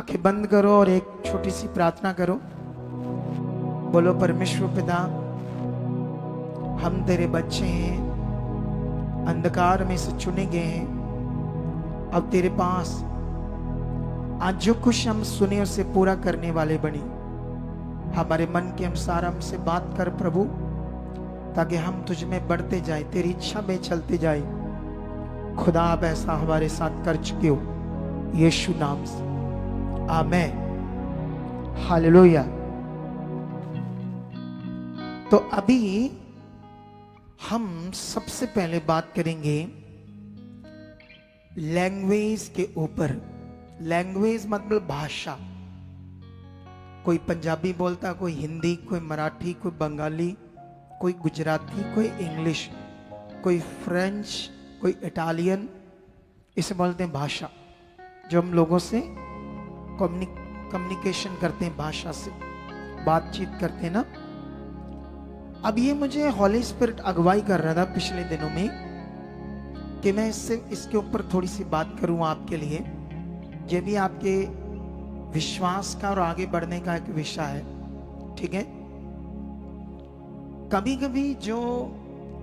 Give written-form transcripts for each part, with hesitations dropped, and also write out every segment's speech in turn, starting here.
आंखें बंद करो और एक छोटी सी प्रार्थना करो। बोलो, परमेश्वर पिता, हम तेरे बच्चे हैं, अंधकार में से चुने गए हैं। अब तेरे पास आज जो कुछ हम सुने उसे पूरा करने वाले बने। हमारे मन के अनुसार हमसे बात कर प्रभु, ताकि हम तुझ में बढ़ते जाए, तेरी इच्छा में चलते जाए। खुदा आप ऐसा हमारे साथ कर चुके हो, यीशु नाम से, आमेन, हालेलुया। तो अभी हम सबसे पहले बात करेंगे लैंग्वेज के ऊपर। लैंग्वेज मतलब भाषा। कोई पंजाबी बोलता, कोई हिंदी, कोई मराठी, कोई बंगाली, कोई गुजराती, कोई इंग्लिश, कोई फ्रेंच, कोई इटालियन। इसे बोलते हैं भाषा, जो हम लोगों से कम्युनिकेशन करते हैं, भाषा से बातचीत करते हैं ना। अब ये मुझे हॉली स्पिरिट अगुवाई कर रहा था पिछले दिनों में कि मैं इसके ऊपर थोड़ी सी बात करूं आपके लिए। ये भी आपके विश्वास का और आगे बढ़ने का एक विषय है, ठीक है। कभी कभी जो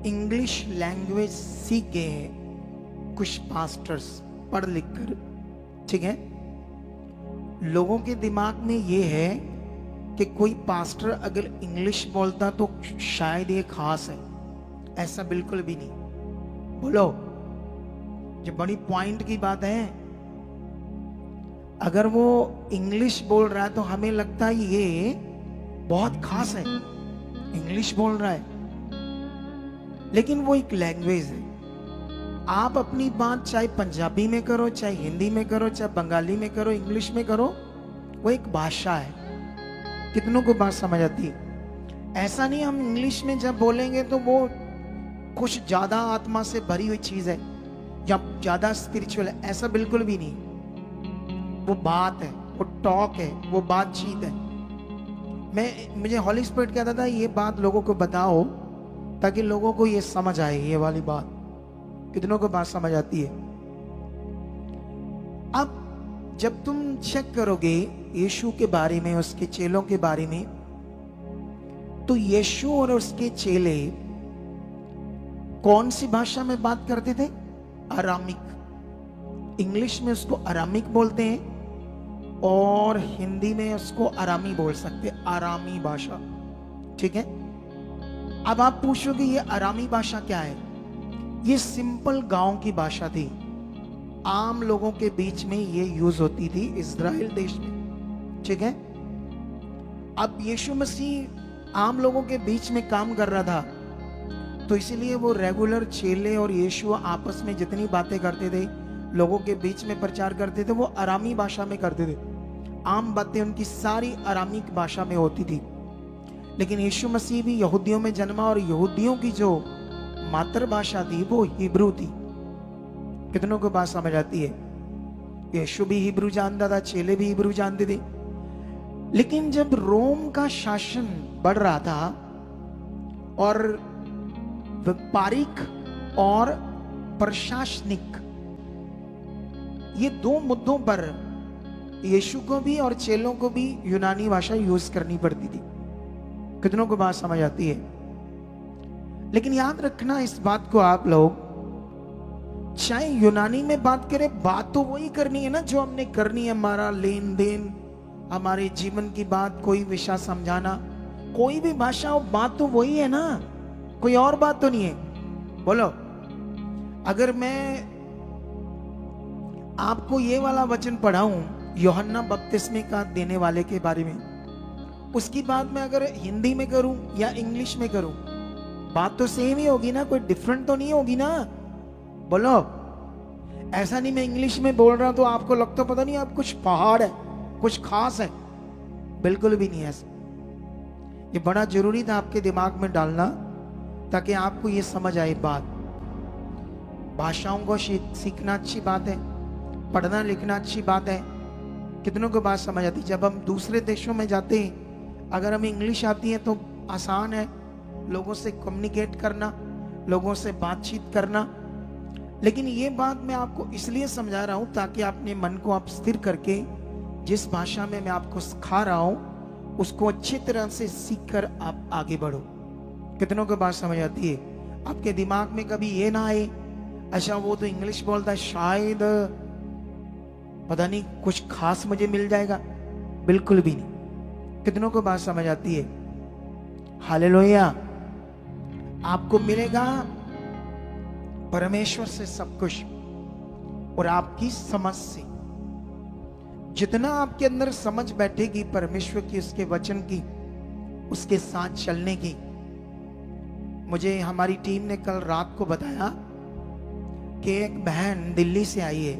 इंग्लिश लैंग्वेज सीख गए हैं कुछ पास्टर्स पढ़ लिख कर, ठीक है, लोगों के दिमाग में ये है कि कोई पास्टर अगर इंग्लिश बोलता तो शायद ये खास है। ऐसा बिल्कुल भी नहीं। बोलो, ये बड़ी पॉइंट की बात है। अगर वो इंग्लिश बोल रहा है तो हमें लगता है ये बहुत खास है, इंग्लिश बोल रहा है, लेकिन वो एक लैंग्वेज है। आप अपनी बात चाहे पंजाबी में करो, चाहे हिंदी में करो, चाहे बंगाली में करो, इंग्लिश में करो, वो एक भाषा है। कितनों को बात समझ आती है? ऐसा नहीं हम इंग्लिश में जब बोलेंगे तो वो कुछ ज्यादा आत्मा से भरी हुई चीज है या ज्यादा स्पिरिचुअल है, ऐसा बिल्कुल भी नहीं। वो बात है, वो टॉक है, वो बातचीत है। मुझे हॉली स्पिरिट कहता था ये बात लोगों को बताओ ताकि लोगों को ये समझ आए, ये वाली बात। कितनों को बात समझ आती है? अब जब तुम चेक करोगे यीशु के बारे में, उसके चेलों के बारे में, तो यीशु और उसके चेले कौन सी भाषा में बात करते थे? अरामिक। इंग्लिश में उसको अरामिक बोलते हैं और हिंदी में उसको अरामी बोल सकते, अरामी भाषा, ठीक है। अब आप पूछोगे ये अरामी भाषा क्या है? ये सिंपल गांव की भाषा थी, आम लोगों के बीच में ये यूज होती थी इज़राइल देश में, ठीक है। अब यीशु मसीह आम लोगों के बीच में काम कर रहा था, तो इसीलिए वो रेगुलर चेले और यीशु आपस में जितनी बातें करते थे, लोगों के बीच में प्रचार करते थे, वो अरामी भाषा में करते थे। आम बातें उनकी सारी अरामिक भाषा में होती थी। लेकिन यीशु मसीह भी यहूदियों में जन्मा और यहूदियों की जो मातृभाषा थी वो हिब्रू थी। कितनों को बात समझ आती है? यीशु भी हिब्रू जानता था, चेले भी हिब्रू जानते थे। लेकिन जब रोम का शासन बढ़ रहा था और व्यापारिक और प्रशासनिक, ये दो मुद्दों पर यीशु को भी और चेलों को भी यूनानी भाषा यूज करनी पड़ती थी। कितनों को बात समझ आती है? लेकिन याद रखना इस बात को, आप लोग चाहे यूनानी में बात करें, बात तो वही करनी है ना जो हमने करनी है। हमारा लेन देन, हमारे जीवन की बात, कोई विषय समझाना, कोई भी भाषा हो, बात तो वही है ना, कोई और बात तो नहीं है। बोलो, अगर मैं आपको ये वाला वचन पढ़ाऊं यूहन्ना बपतिस्मे का देने वाले के बारे में, उसकी बात मैं अगर हिंदी में करूं या इंग्लिश में करूं, बात तो सेम ही होगी ना, कोई डिफरेंट तो नहीं होगी ना। बोलो, ऐसा नहीं मैं इंग्लिश में बोल रहा हूं तो आपको लगता पता नहीं आप कुछ पहाड़ है, कुछ खास है, बिल्कुल भी नहीं ऐसा। ये बड़ा जरूरी था आपके दिमाग में डालना ताकि आपको ये समझ आए बात। भाषाओं को सीखना अच्छी बात है, पढ़ना लिखना अच्छी बात है। कितनों को बात समझ आती? जब हम दूसरे देशों में जाते हैं, अगर हमें इंग्लिश आती है तो आसान है लोगों से कम्युनिकेट करना, लोगों से बातचीत करना। लेकिन ये बात मैं आपको इसलिए समझा रहा हूं ताकि अपने मन को आप स्थिर करके जिस भाषा में मैं आपको सिखा रहा हूं उसको अच्छी तरह से सीखकर आप आगे बढ़ो। कितनों को बात समझ आती है? आपके दिमाग में कभी ये ना आए अच्छा वो तो इंग्लिश बोलता है, शायद पता नहीं कुछ खास मुझे मिल जाएगा। बिल्कुल भी नहीं। कितनों को बात समझ आती है? हालेलुया। आपको मिलेगा परमेश्वर से सब कुछ और आपकी समझ से। जितना आपके अंदर समझ बैठेगी परमेश्वर की, उसके वचन की, उसके साथ चलने की। मुझे हमारी टीम ने कल रात को बताया कि एक बहन दिल्ली से आई है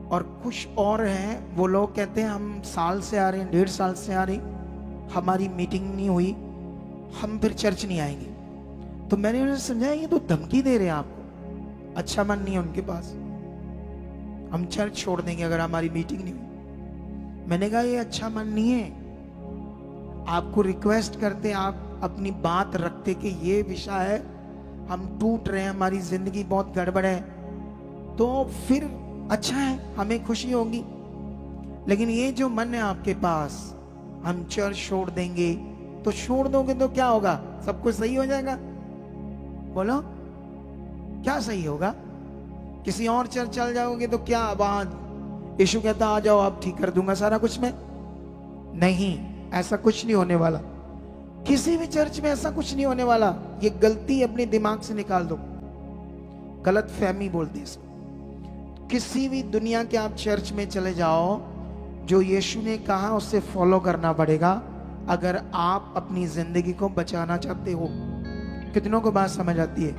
और कुछ और हैं, वो लोग कहते हैं हम साल से आ रहे हैं, 1.5 साल से आ रहे, हमारी मीटिंग नहीं हुई, हम फिर चर्च नहीं आएंगे। तो मैंने उन्हें समझाया ये तो धमकी दे रहे हैं आपको, अच्छा मन नहीं है उनके पास, हम चर्च छोड़ देंगे अगर हमारी मीटिंग नहीं हुई। मैंने कहा ये अच्छा मन नहीं है, आपको रिक्वेस्ट करते आप अपनी बात रखते कि ये विषय है, हम टूट रहे हैं, हमारी जिंदगी बहुत गड़बड़ है, तो फिर अच्छा है, हमें खुशी होगी। लेकिन ये जो मन है आपके पास, हम चर्च छोड़ देंगे, तो छोड़ दोगे तो क्या होगा? सब कुछ सही हो जाएगा? बोलो क्या सही होगा? किसी और चर्च चल जाओगे तो क्या बात, यीशु कहता आ जाओ आप ठीक कर दूंगा सारा कुछ मैं? नहीं, ऐसा कुछ नहीं होने वाला। किसी भी चर्च में ऐसा कुछ नहीं होने वाला। ये गलती अपने दिमाग से निकाल दो, गलत फहमी बोलते इसको। किसी भी दुनिया के आप चर्च में चले जाओ, जो यीशु ने कहा उससे फॉलो करना पड़ेगा अगर आप अपनी जिंदगी को बचाना चाहते हो। कितनों को बात समझ आती है?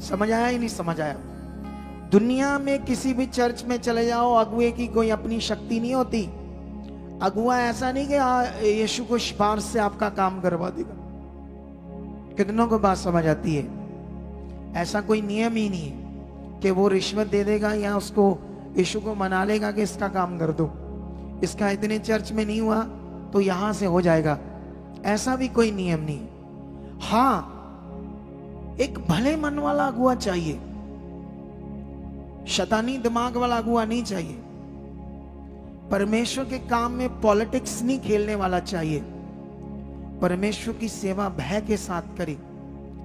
समझ आया ही नहीं समझ आया? दुनिया में किसी भी चर्च में चले जाओ, अगुए की कोई अपनी शक्ति नहीं होती। अगुआ ऐसा नहीं कि यीशु को सिफारिश से आपका काम करवा देगा। कितनों को बात समझ आती है? ऐसा कोई नियम ही नहीं है कि वो रिश्वत दे देगा या उसको यीशु को मना लेगा कि इसका काम कर दो, इसका इतने चर्च में नहीं हुआ तो यहां से हो जाएगा। ऐसा भी कोई नियम नहीं। हाँ, एक भले मन वाला अगुआ चाहिए, शैतानी दिमाग वाला अगुआ नहीं चाहिए। परमेश्वर के काम में पॉलिटिक्स नहीं खेलने वाला चाहिए। परमेश्वर की सेवा भय के साथ करे,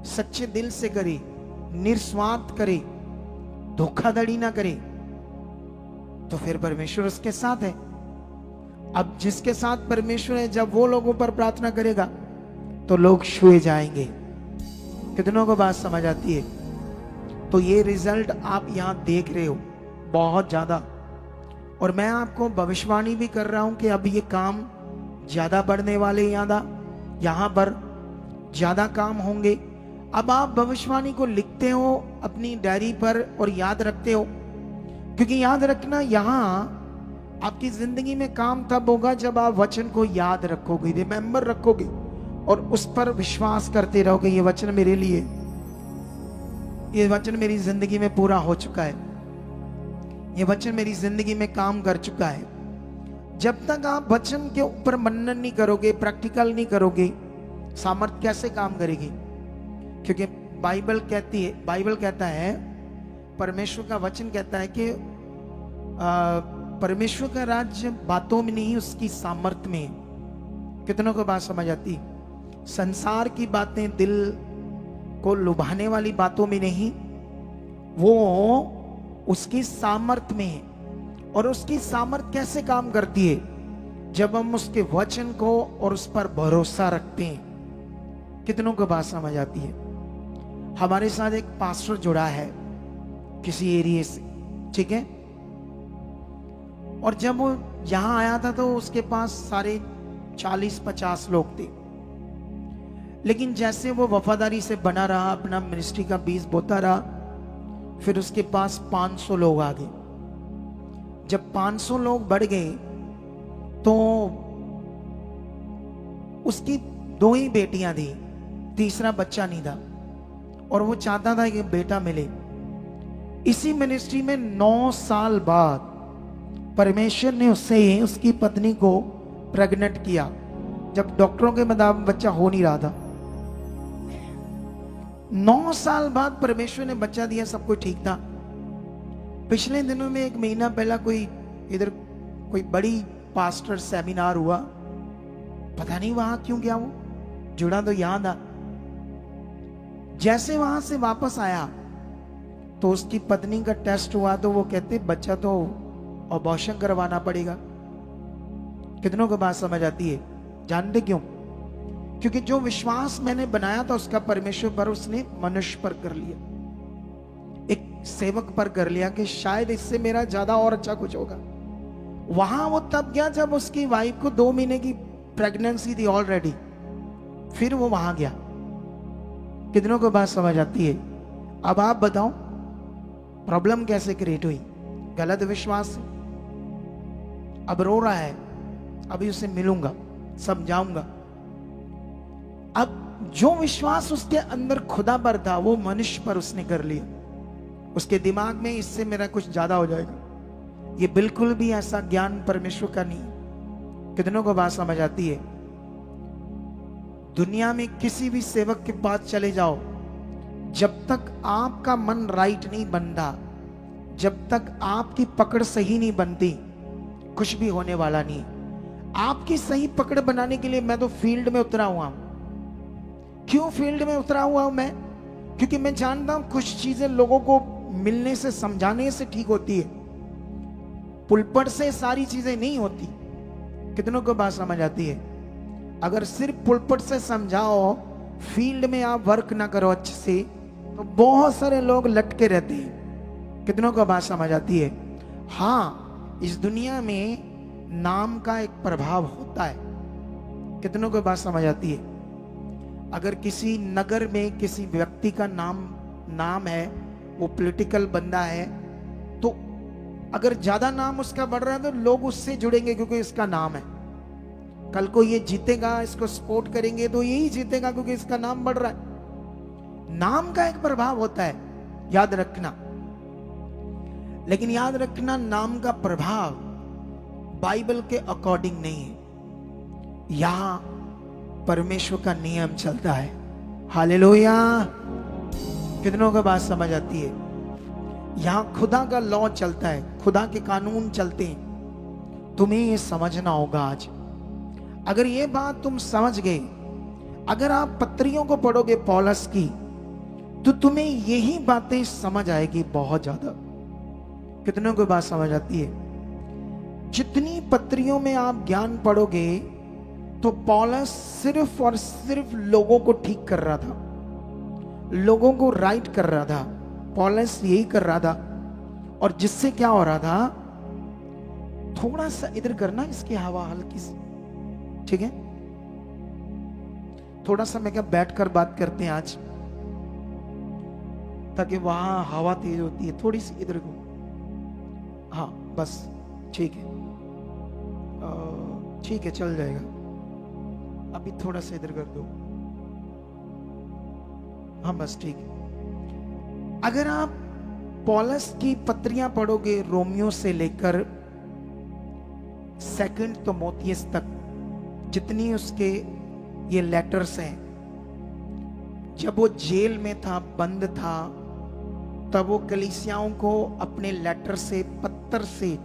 सच्चे दिल से करे, निस्वार्थ करे, धोखाधड़ी ना करे, तो फिर परमेश्वर उसके साथ है। अब जिसके साथ परमेश्वर है, जब वो लोगों पर प्रार्थना करेगा तो लोग छुए जाएंगे। कितनों को बात समझ आती है? तो ये रिजल्ट आप यहां देख रहे हो बहुत ज्यादा, और मैं आपको भविष्यवाणी भी कर रहा हूं कि अब ये काम ज्यादा बढ़ने वाले, यहां पर ज्यादा काम होंगे। अब आप भविष्यवाणी को लिखते हो अपनी डायरी पर और याद रखते हो, क्योंकि याद रखना यहां आपकी जिंदगी में काम तब होगा जब आप वचन को याद रखोगे, रिमेंबर रखोगे और उस पर विश्वास करते रहोगे। ये वचन मेरे लिए, ये वचन मेरी जिंदगी में पूरा हो चुका है, ये वचन मेरी जिंदगी में काम कर चुका है। जब तक आप वचन के ऊपर मनन नहीं करोगे, प्रैक्टिकल नहीं करोगे, सामर्थ कैसे काम करेगी? क्योंकि बाइबल कहती है, बाइबल कहता है, परमेश्वर का वचन कहता है कि परमेश्वर का राज्य बातों में नहीं, उसकी सामर्थ में। कितनों को बात समझ आती? संसार की बातें, दिल को लुभाने वाली बातों में नहीं, वो उसकी सामर्थ में है। और उसकी सामर्थ कैसे काम करती है? जब हम उसके वचन को और उस पर भरोसा रखते हैं। कितनों को बात समझ आती है? हमारे साथ एक पास्टर जुड़ा है किसी एरिया से, ठीक है, और जब वो यहां आया था तो उसके पास सारे 40-50 लोग थे। लेकिन जैसे वो वफादारी से बना रहा, अपना मिनिस्ट्री का बीज बोता रहा, फिर उसके पास 500 लोग आ गए। जब 500 लोग बढ़ गए तो उसकी 2 ही बेटियां थी, तीसरा बच्चा नहीं था, और वो चाहता था कि बेटा मिले। इसी मिनिस्ट्री में 9 साल बाद परमेश्वर ने उससे उसकी पत्नी को प्रेग्नेंट किया, जब डॉक्टरों के मुताबिक बच्चा हो नहीं रहा था। 9 साल बाद परमेश्वर ने बच्चा दिया, सब कुछ ठीक था। पिछले दिनों में 1 महीना पहला कोई इधर कोई बड़ी पास्टर सेमिनार हुआ, पता नहीं वहां क्यों गया, वो जुड़ा तो याद आ। जैसे वहां से वापस आया तो उसकी पत्नी का टेस्ट हुआ, तो वो कहते बच्चा तो अबॉर्शन करवाना पड़ेगा। कितनों को बात समझ आती है? जानते क्यों? क्योंकि जो विश्वास मैंने बनाया था उसका परमेश्वर पर, उसने मनुष्य पर कर लिया, एक सेवक पर कर लिया कि शायद इससे मेरा ज्यादा और अच्छा कुछ होगा। वहां वो तब गया जब उसकी वाइफ को 2 महीने की प्रेगनेंसी थी ऑलरेडी, फिर वो वहां गया। कितनों को बात समझ आती है? अब आप बताओ प्रॉब्लम कैसे क्रिएट हुई? गलत विश्वास से। अब रो रहा है, अभी उसे मिलूंगा, समझाऊंगा। अब जो विश्वास उसके अंदर खुदा पर था वो मनुष्य पर उसने कर लिया। उसके दिमाग में इससे मेरा कुछ ज्यादा हो जाएगा। ये बिल्कुल भी ऐसा ज्ञान परमेश्वर का नहीं। कितनों को बात समझ आती है? दुनिया में किसी भी सेवक के पास चले जाओ, जब तक आपका मन राइट नहीं बनता, जब तक आपकी पकड़ सही नहीं बनती, कुछ भी होने वाला नहीं। आपकी सही पकड़ बनाने के लिए मैं तो फील्ड में उतरा हुआ हूं। क्यों फील्ड में उतरा हुआ हूं मैं? क्योंकि मैं जानता हूं कुछ चीजें लोगों को मिलने से, समझाने से ठीक होती है, पुलपट से सारी चीजें नहीं होती। कितनों को बात समझ आती है? अगर सिर्फ पुलपट से समझाओ, फील्ड में आप वर्क ना करो अच्छे से, तो बहुत सारे लोग लटके रहते हैं। कितनों को बात समझ आती है? हाँ, इस दुनिया में नाम का एक प्रभाव होता है। कितनों को बात समझ आती है? अगर किसी नगर में किसी व्यक्ति का नाम है, वो पॉलिटिकल बंदा है, तो अगर ज्यादा नाम उसका बढ़ रहा है तो लोग उससे जुड़ेंगे क्योंकि इसका नाम है। कल को ये जीतेगा, इसको सपोर्ट करेंगे तो यही जीतेगा क्योंकि इसका नाम बढ़ रहा है। नाम का एक प्रभाव होता है, याद रखना। लेकिन याद रखना, नाम का प्रभाव बाइबल के अकॉर्डिंग नहीं है। यहां परमेश्वर का नियम चलता है। हालेलुया। कितनों को बात समझ आती है? यहां खुदा का लॉ चलता है, खुदा के कानून चलते हैं। तुम्हें ये समझना होगा आज। अगर ये बात तुम समझ गए, अगर आप पत्रियों को पढ़ोगे पौलुस की, तो तुम्हें यही बातें समझ आएगी बहुत ज्यादा। कितनों को बात समझ आती है? जितनी पत्रियों में आप ज्ञान पढ़ोगे, तो पौलुस सिर्फ और सिर्फ लोगों को ठीक कर रहा था, लोगों को राइट कर रहा था। पौलुस यही कर रहा था। और जिससे क्या हो रहा था, थोड़ा सा इधर करना, इसकी हवा हल्की सी, ठीक है? थोड़ा सा मैं क्या बैठकर बात करते हैं आज, ताकि वहां हवा तेज होती है, थोड़ी सी इधर को। हाँ बस, ठीक है, ठीक है, चल जाएगा। अभी थोड़ा सा इधर कर दो। हाँ बस ठीक है। अगर आप पौलुस की पत्रियां पढ़ोगे, रोमियो से लेकर 2 तीमुथियुस तक, जितनी उसके ये लेटर्स हैं, जब वो जेल में था, बंद था, तब वो कलीसियाओं को अपने लेटर से, पत्तर से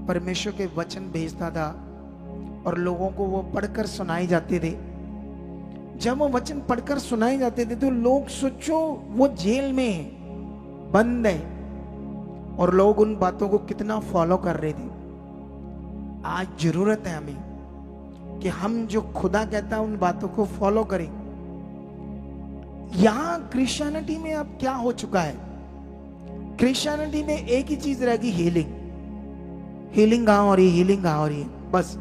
परमेश्वर के वचन भेजता था और लोगों को वो पढ़कर सुनाए जाते थे। जब वो वचन पढ़कर सुनाए जाते थे तो लोग, सोचो वो जेल में बंद है और लोग उन बातों को कितना फॉलो कर रहे थे। आज जरूरत है हमें कि हम जो खुदा कहता है उन बातों को फॉलो करें। यहां क्रिश्चियनिटी में अब क्या हो चुका है? क्रिश्चियनिटी में एक ही चीज रह गई, हीलिंग। हीलिंग कहां हो रही है? हीलिंग कहां हो रही है? बस।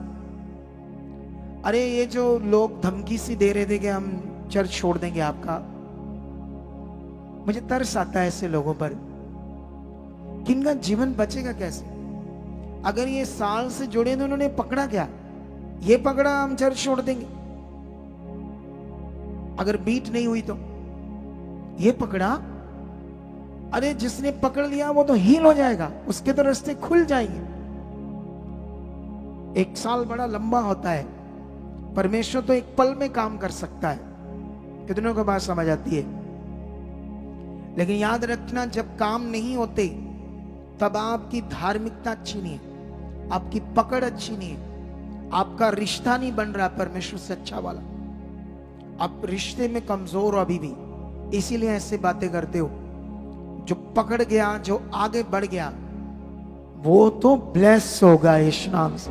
अरे ये जो लोग धमकी सी दे रहे थे कि हम चर्च छोड़ देंगे आपका, मुझे तरस आता है ऐसे लोगों पर कि इनका जीवन बचेगा कैसे? अगर ये साल से जुड़े तो उन्होंने पकड़ा क्या? ये पकड़ा हम चर्च छोड़ देंगे। अगर बीट नहीं हुई तो ये पकड़ा, अरे जिसने पकड़ लिया वो तो हील हो जाएगा, उसके तो रास्ते खुल जाएंगे। 1 साल बड़ा लंबा होता है, परमेश्वर तो एक पल में काम कर सकता है। कितनों को बात समझ आती है? लेकिन याद रखना, जब काम नहीं होते तब आपकी धार्मिकता अच्छी नहीं है। आपकी पकड़ अच्छी नहीं है, आपका रिश्ता नहीं बन रहा परमेश्वर से अच्छा वाला, आप रिश्ते में कमजोर हो अभी भी, इसीलिए ऐसे बातें करते हो। जो पकड़ गया, जो आगे बढ़ गया, वो तो ब्लेस होगा यीशु नाम से।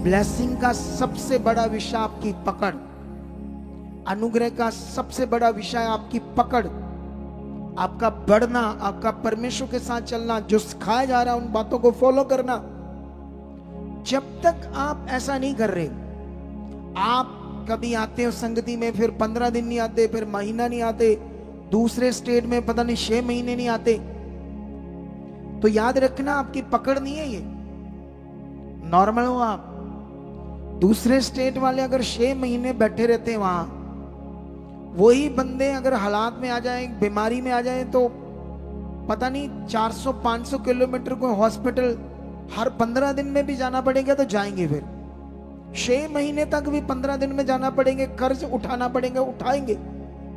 ब्लेसिंग का सबसे बड़ा विषय आपकी पकड़, अनुग्रह का सबसे बड़ा विषय आपकी पकड़, आपका बढ़ना, आपका परमेश्वर के साथ चलना, जो सिखाया जा रहा है उन बातों को फॉलो करना। जब तक आप ऐसा नहीं कर रहे, आप कभी आते हो संगति में, फिर 15 दिन नहीं आते, फिर महीना नहीं आते, दूसरे स्टेट में पता नहीं 6 महीने नहीं आते, तो याद रखना आपकी पकड़ नहीं है ये, नॉर्मल हो आप। दूसरे स्टेट वाले अगर 6 महीने बैठे रहते हैं वहां, वही बंदे अगर हालात में आ जाए, बीमारी में आ जाए, तो पता नहीं 400-500 किलोमीटर को हॉस्पिटल हर 15 दिन में भी जाना पड़ेगा तो जाएंगे, फिर 6 महीने तक भी 15 दिन में जाना पड़ेंगे, कर्ज उठाना पड़ेगा उठाएंगे,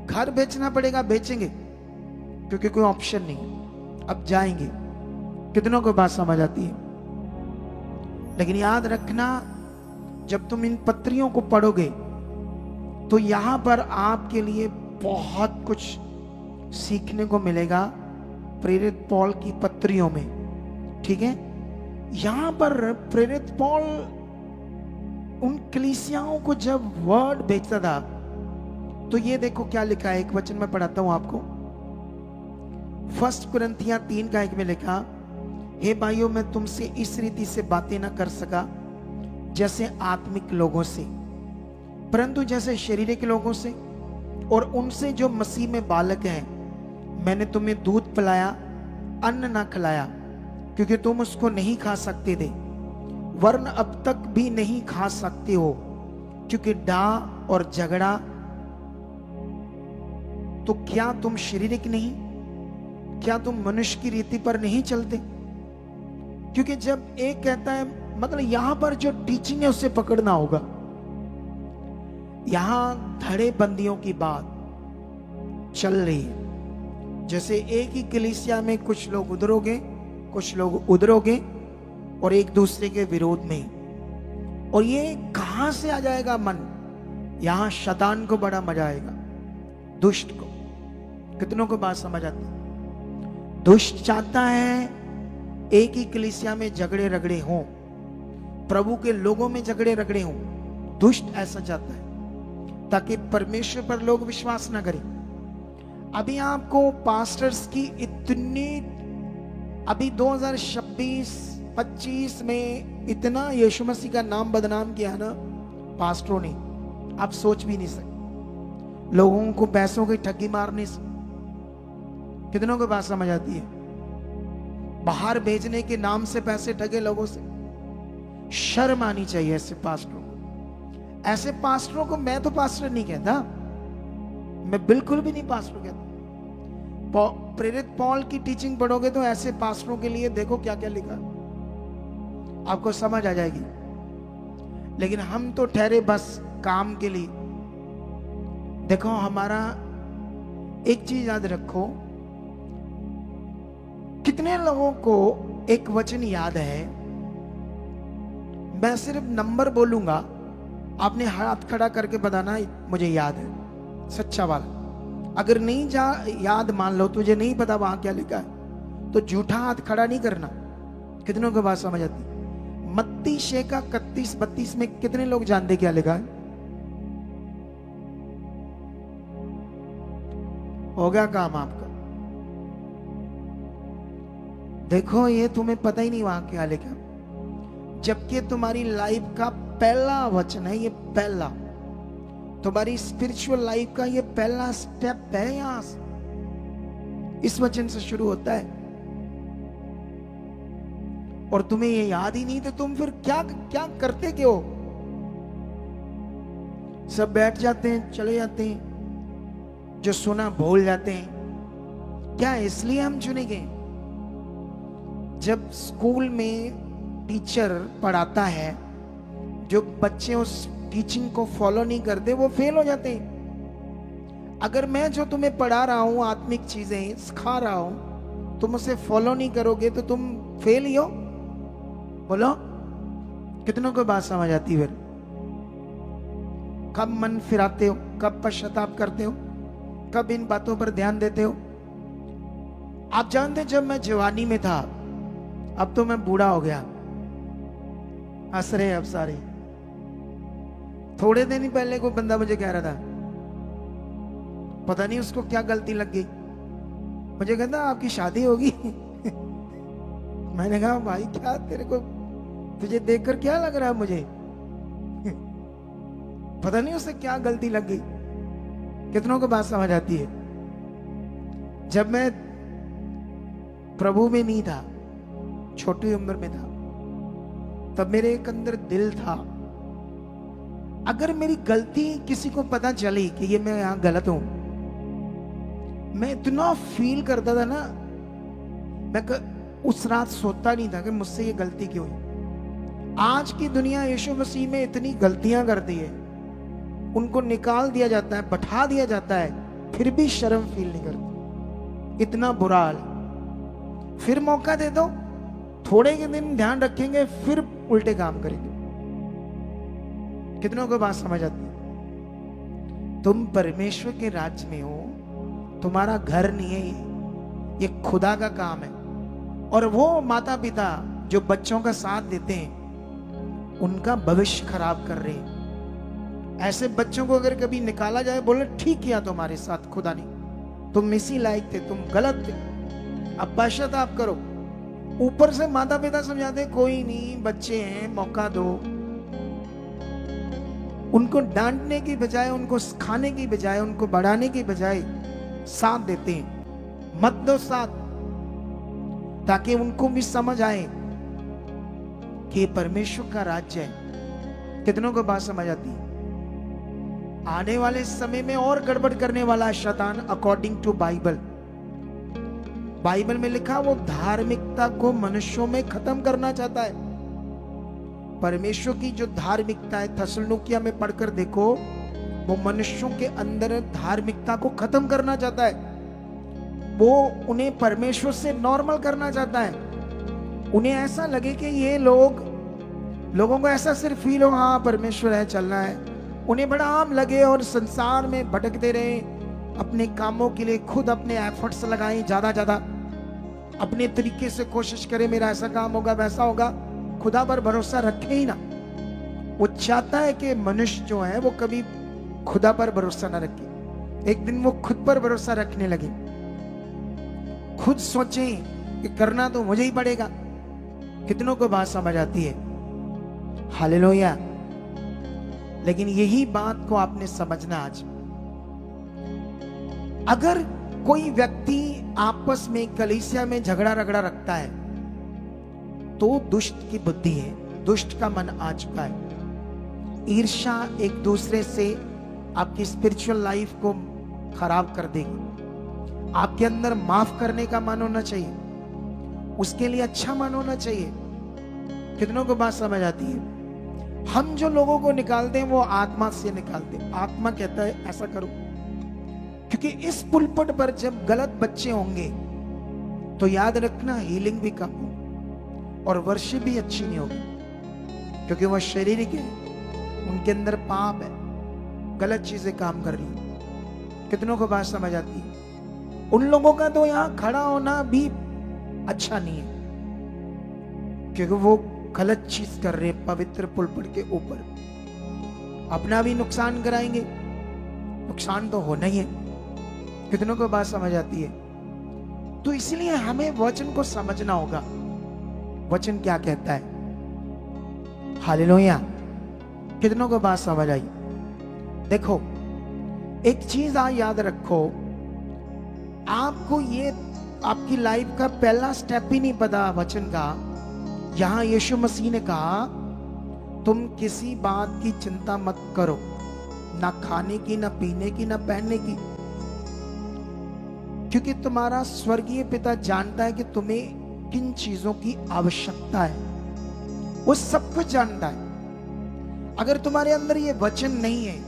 घर बेचना पड़ेगा बेचेंगे, क्योंकि कोई ऑप्शन नहीं, अब जाएंगे। कितनों को बात समझ आती है? लेकिन याद रखना, जब तुम इन पत्रियों को पढ़ोगे तो यहां पर आपके लिए बहुत कुछ सीखने को मिलेगा प्रेरित पौल की पत्रियों में, ठीक है। यहां पर प्रेरित पौल उन कलीसियाओं को जब वर्ड भेजता था, तो ये देखो क्या लिखा है, एक वचन में पढ़ाता हूं आपको। 1 कुरिन्थियां 3:1 में लिखा, हे भाइयों, मैं तुमसे इस रीति से बातें न कर सका जैसे आत्मिक लोगों से, परंतु जैसे शारीरिक लोगों से, और उनसे जो मसीह में बालक हैं। मैंने तुम्हें दूध पिलाया, अन्न ना खिलाया, क्योंकि तुम उसको नहीं खा सकते थे, वरन अब तक भी नहीं खा सकते हो, क्योंकि डाह और झगड़ा। तो क्या तुम शारीरिक नहीं? क्या तुम मनुष्य की रीति पर नहीं चलते? क्योंकि जब एक कहता है, मतलब यहां पर जो टीचिंग है उसे पकड़ना होगा। यहां धड़े बंदियों की बात चल रही है, जैसे एक ही कलीसिया में कुछ लोग उधरोगे, कुछ लोग उधरोगे, और एक दूसरे के विरोध में। और ये कहां से आ जाएगा मन? यहां शैतान को बड़ा मजा आएगा, दुष्ट को। कितनों को बात समझ आती है? दुष्ट चाहता है एक ही कलीसिया में झगड़े रगड़े हों, प्रभु के लोगों में झगड़े रगड़े हों। दुष्ट ऐसा चाहता है ताकि परमेश्वर पर लोग विश्वास ना करें। अभी आपको पास्टर्स की इतनी, अभी 2026-25 में इतना यीशु मसीह का नाम बदनाम किया ना पास्टरों ने, आप सोच भी नहीं सकते। लोगों को पैसों की ठगी मारने से। कितनों को बात समझ आती है? बाहर भेजने के नाम से पैसे ठगे लोगों से। शर्म आनी चाहिए ऐसे पास्टरों को। ऐसे पास्टरों को मैं तो पास्टर नहीं कहता, मैं बिल्कुल भी नहीं पास्टर कहता। प्रेरित पौल की टीचिंग पढ़ोगे तो ऐसे पास्टरों के लिए देखो क्या क्या लिखा, आपको समझ आ जाएगी। लेकिन हम तो ठहरे बस काम के लिए। देखो, हमारा एक चीज याद रखो, कितने लोगों को एक वचन याद है? मैं सिर्फ नंबर बोलूंगा, आपने हाथ खड़ा करके बताना मुझे याद है, सच्चा वाला। अगर नहीं याद, मान लो तुझे नहीं पता वहां क्या लिखा है, तो झूठा हाथ खड़ा नहीं करना। कितनों को बात समझ आती? मत्ती 6 का 31-32 में कितने लोग जानते क्या लिखा है? हो गया काम आपका। देखो, ये तुम्हें पता ही नहीं वहां क्या लिखा, जबकि तुम्हारी लाइफ का पहला वचन है, ये पहला तुम्हारी स्पिरिचुअल लाइफ का ये पहला स्टेप है। यहां से इस वचन से शुरू होता है, और तुम्हें ये याद ही नहीं, तो तुम फिर क्या क्या करते क्यों? सब बैठ जाते हैं, चले जाते हैं, जो सुना भूल जाते हैं। क्या इसलिए हम चुने गए? जब स्कूल में टीचर पढ़ाता है, जो बच्चे उस टीचिंग को फॉलो नहीं करते वो फेल हो जाते हैं। अगर मैं जो तुम्हें पढ़ा रहा हूं, आत्मिक चीजें सिखा रहा हूं, तुम उसे फॉलो नहीं करोगे तो तुम फेल ही हो। बोलो, कितनों को बात समझ आती है? फिर कब मन फिराते हो, कब पश्चाताप करते हो, कब इन बातों पर ध्यान देते हो? आप जानते, जब मैं जवानी में था, अब तो मैं बूढ़ा हो गया। हंस रहे अब सारे। थोड़े दिन ही पहले कोई बंदा मुझे कह रहा था, पता नहीं उसको क्या गलती लग गई, मुझे कहता आपकी शादी होगी। मैंने कहा भाई क्या तेरे को, तुझे देखकर क्या लग रहा है मुझे? पता नहीं उसे क्या गलती लग गई। कितनों को बात समझ आती है? जब मैं प्रभु में नहीं था, छोटी उम्र में था, तब मेरे एक अंदर दिल था, अगर मेरी गलती किसी को पता चली कि ये मैं यहां गलत हूं, मैं इतना फील करता था ना, मैं उस रात सोता नहीं था कि मुझसे ये गलती क्यों हुई। आज की दुनिया यीशु मसीह में इतनी गलतियां करती है, उनको निकाल दिया जाता है, बैठा दिया जाता है, फिर भी शर्म फील नहीं करती। इतना बुरा हाल। फिर मौका दे दो, थोड़े के दिन ध्यान रखेंगे, फिर उल्टे काम करेंगे। कितनों को बात समझ आती है? तुम परमेश्वर के राज्य में हो, तुम्हारा घर नहीं है ये खुदा का काम है। और वो माता पिता जो बच्चों का साथ देते हैं, उनका भविष्य खराब कर रहे हैं। ऐसे बच्चों को अगर कभी निकाला जाए, बोले ठीक किया तुम्हारे साथ खुदा ने, तुम इसी लायक थे, तुम गलत थे, अब पश्चाताप करो। ऊपर से माता पिता समझाते कोई नहीं, बच्चे हैं, मौका दो। उनको डांटने की बजाय, उनको सिखाने की बजाय, उनको बढ़ाने की बजाय साथ देते हैं। मत दो साथ, ताकि उनको भी समझ आए कि परमेश्वर का राज्य है। कितनों को बात समझ आती है? आने वाले समय में और गड़बड़ करने वाला शैतान, अकॉर्डिंग टू बाइबल। बाइबल में लिखा, वो धार्मिकता को मनुष्यों में खत्म करना चाहता है। परमेश्वर की जो धार्मिकता है, थस्सलुनीकियों में पढ़कर देखो, वो मनुष्यों के अंदर धार्मिकता को खत्म करना चाहता है। वो उन्हें परमेश्वर से नॉर्मल करना चाहता है। उन्हें ऐसा लगे कि ये लोगों को ऐसा सिर्फ फील हो, हाँ परमेश्वर है, चलना है। उन्हें बड़ा आम लगे और संसार में भटकते रहे, अपने कामों के लिए खुद अपने एफर्ट्स लगाएं, ज्यादा अपने तरीके से कोशिश करें, मेरा ऐसा काम होगा, वैसा होगा। खुदा पर भरोसा रखे ही ना। वो चाहता है कि मनुष्य जो है वो कभी खुदा पर भरोसा ना रखे। एक दिन वो खुद पर भरोसा रखने लगे, खुद सोचें कि करना तो मुझे ही पड़ेगा। कितनों को बात समझ आती है? हालेलुया। लेकिन यही बात को आपने समझना आज। अगर कोई व्यक्ति आपस में, कलीसिया में झगड़ा रगड़ा रखता है, तो दुष्ट की बुद्धि है, दुष्ट का मन आ चुका है। ईर्ष्या एक दूसरे से आपकी स्पिरिचुअल लाइफ को खराब कर देगी। आपके अंदर माफ करने का मन होना चाहिए, उसके लिए अच्छा मन होना चाहिए। कितनों को बात समझ आती है? हम जो लोगों को निकालते हैं वो आत्मा से निकालते हैं। आत्मा कहता है ऐसा करो, क्योंकि इस पुलपट पर जब गलत बच्चे होंगे तो याद रखना, हीलिंग भी कम हो और वर्शिप भी अच्छी नहीं होगी, क्योंकि वह शारीरिक है, उनके अंदर पाप है, गलत चीजें काम कर रही है। कितनों को बात समझ आती है? उन लोगों का तो यहां खड़ा होना भी अच्छा नहीं है, क्योंकि वो गलत चीज कर रहे हैं। पवित्र पुलपट के ऊपर अपना भी नुकसान कराएंगे, नुकसान तो होना ही है। कितनों को बात समझ आती है? तो इसलिए हमें वचन को समझना होगा, वचन क्या कहता है। हालेलुया। कितनों को बात समझ आई? देखो, एक चीज याद रखो, आपको ये आपकी लाइफ का पहला स्टेप ही नहीं पता वचन का। यहां यीशु मसीह ने कहा, तुम किसी बात की चिंता मत करो, ना खाने की, ना पीने की, ना पहनने की, क्योंकि तुम्हारा स्वर्गीय पिता जानता है कि तुम्हें किन चीजों की आवश्यकता है। वो सब कुछ जानता है। अगर तुम्हारे अंदर ये वचन नहीं है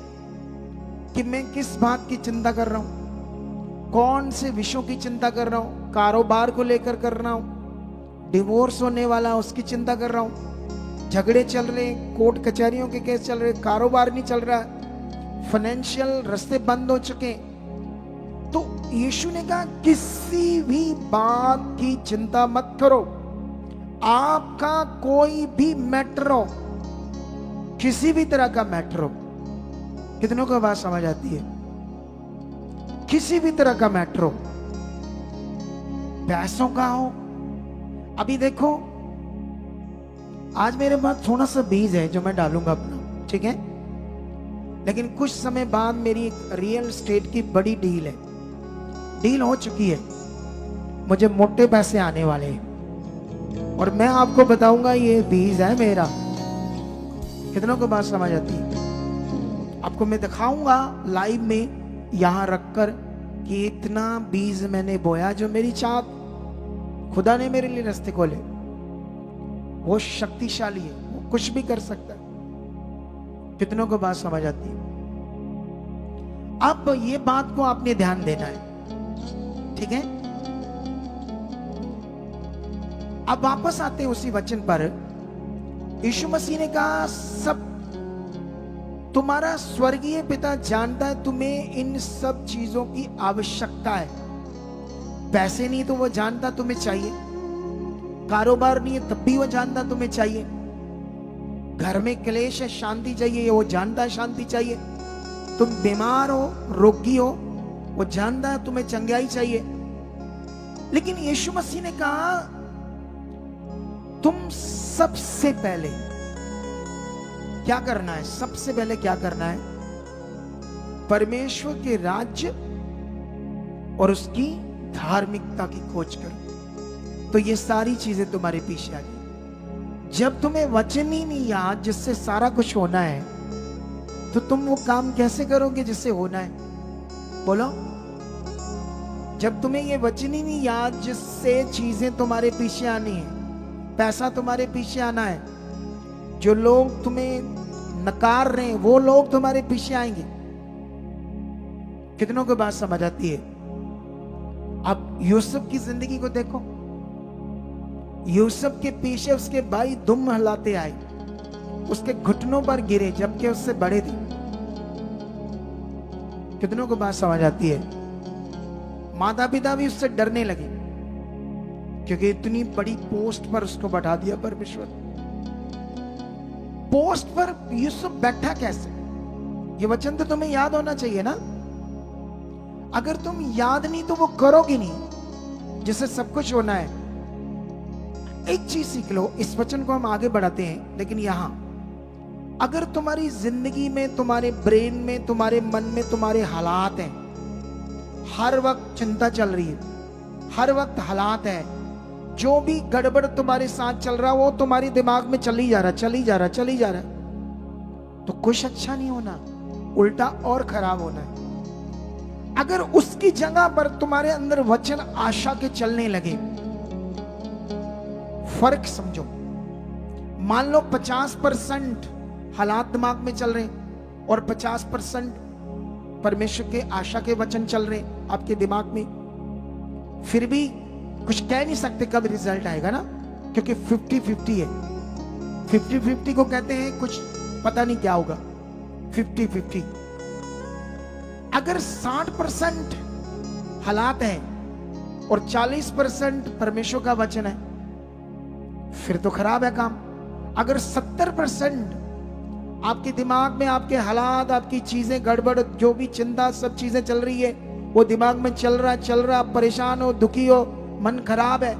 कि मैं किस बात की चिंता कर रहा हूं, कौन से विषयों की चिंता कर रहा हूं, कारोबार को लेकर कर रहा हूं, डिवोर्स होने वाला उसकी चिंता कर रहा हूं, झगड़े चल रहे, कोर्ट कचहरियों के केस चल रहे, कारोबार नहीं चल रहा, फाइनेंशियल रास्ते बंद हो चुके, तो यीशु ने कहा किसी भी बात की चिंता मत करो। आपका कोई भी मैटर हो, किसी भी तरह का मैटर हो, कितनों को बात समझ आती है? किसी भी तरह का मैटर हो, पैसों का हो। अभी देखो, आज मेरे पास थोड़ा सा बीज है जो मैं डालूंगा अपना, ठीक है, लेकिन कुछ समय बाद मेरी एक रियल एस्टेट की बड़ी डील है, डील हो चुकी है, मुझे मोटे पैसे आने वाले हैं और मैं आपको बताऊंगा ये बीज है मेरा। कितनों को बात समझ आती है? आपको मैं दिखाऊंगा लाइव में यहां रखकर कि इतना बीज मैंने बोया, जो मेरी चाहत, खुदा ने मेरे लिए रास्ते खोले। वो शक्तिशाली है, वो कुछ भी कर सकता है। कितनों को बात समझ आती है? अब ये बात को आपने ध्यान देना है, ठीक है। अब वापस आते हैं उसी वचन पर। यीशु मसीह ने कहा सब तुम्हारा स्वर्गीय पिता जानता है तुम्हें इन सब चीजों की आवश्यकता है। पैसे नहीं तो वो जानता तुम्हें चाहिए, कारोबार नहीं है तब भी वो जानता तुम्हें चाहिए, घर में क्लेश है शांति चाहिए वो जानता है शांति चाहिए, तुम बीमार हो रोगी हो वो जानता है तुम्हें चंगाई चाहिए। लेकिन यीशु मसीह ने कहा तुम सबसे पहले क्या करना है? सबसे पहले क्या करना है? परमेश्वर के राज्य और उसकी धार्मिकता की खोज करो, तो ये सारी चीजें तुम्हारे पीछे आ गई। जब तुम्हें वचन ही नहीं याद जिससे सारा कुछ होना है, तो तुम वो काम कैसे करोगे जिससे होना है? बोलो। जब तुम्हें ये वचन ही नहीं याद जिससे चीजें तुम्हारे पीछे आनी है, पैसा तुम्हारे पीछे आना है, जो लोग तुम्हें नकार रहे हैं वो लोग तुम्हारे पीछे आएंगे। कितनों को बात समझ आती है? अब यूसुफ की जिंदगी को देखो, यूसुफ के पीछे उसके भाई दुम हिलाते आए, उसके घुटनों पर गिरे जबकि उससे बड़े थे। कितनों को बात समझ आती है? माता पिता भी उससे डरने लगे क्योंकि इतनी बड़ी पोस्ट पर उसको बैठा दिया परमेश्वर। पोस्ट पर यूसुफ बैठा कैसे? ये वचन तो तुम्हें याद होना चाहिए ना। अगर तुम याद नहीं तो वो करोगे नहीं जिससे सब कुछ होना है। एक चीज सीख लो, इस वचन को हम आगे बढ़ाते हैं, लेकिन यहां अगर तुम्हारी जिंदगी में, तुम्हारे ब्रेन में, तुम्हारे मन में तुम्हारे हालात हैं, हर वक्त चिंता चल रही है, हर वक्त हालात है, जो भी गड़बड़ तुम्हारे साथ चल रहा वो तुम्हारे दिमाग में चली जा रहा, तो कुछ अच्छा नहीं होना, उल्टा और खराब होना है। अगर उसकी जगह पर तुम्हारे अंदर वचन आशा के चलने लगे, फर्क समझो। मान लो 50% हालात दिमाग में चल रहे और 50% परमेश्वर के आशा के वचन चल रहे आपके दिमाग में, फिर भी कुछ कह नहीं सकते कब रिजल्ट आएगा ना, क्योंकि 50-50 है। 50-50 को कहते हैं कुछ पता नहीं क्या होगा, 50-50। अगर 60% हालात है और 40% परमेश्वर का वचन है, फिर तो खराब है काम। अगर 70% आपके दिमाग में आपके हालात, आपकी चीजें गड़बड़, जो भी चिंता, सब चीजें चल रही है वो दिमाग में चल रहा, परेशान हो, दुखी हो, मन खराब है,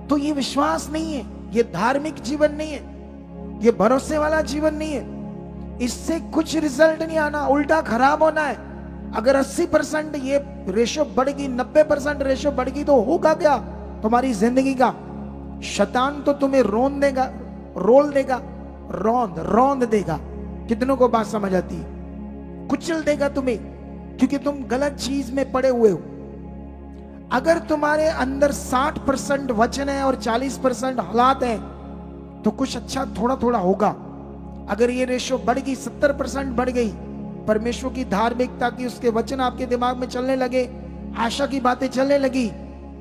तो ये विश्वास नहीं है, ये धार्मिक जीवन नहीं है, ये भरोसे वाला जीवन नहीं है। इससे कुछ रिजल्ट नहीं आना, उल्टा खराब होना है। अगर 80% ये रेशो बढ़ गई, 90% रेशो बढ़ गई, तो होगा क्या तुम्हारी जिंदगी का? शैतान तो तुम्हें रोन देगा, रोल देगा, रौंद देगा। कितनों को बात समझ आती है? कुचल देगा तुम्हें, क्योंकि तुम गलत चीज में पड़े हुए हो। अगर तुम्हारे अंदर 60% वचन है और 40% हालात है, तो कुछ अच्छा थोड़ा थोड़ा होगा। अगर ये रेशो बढ़ गई, 70% बढ़ गई, परमेश्वर की धार्मिकता की, उसके वचन आपके दिमाग में चलने लगे, आशा की बातें चलने लगी,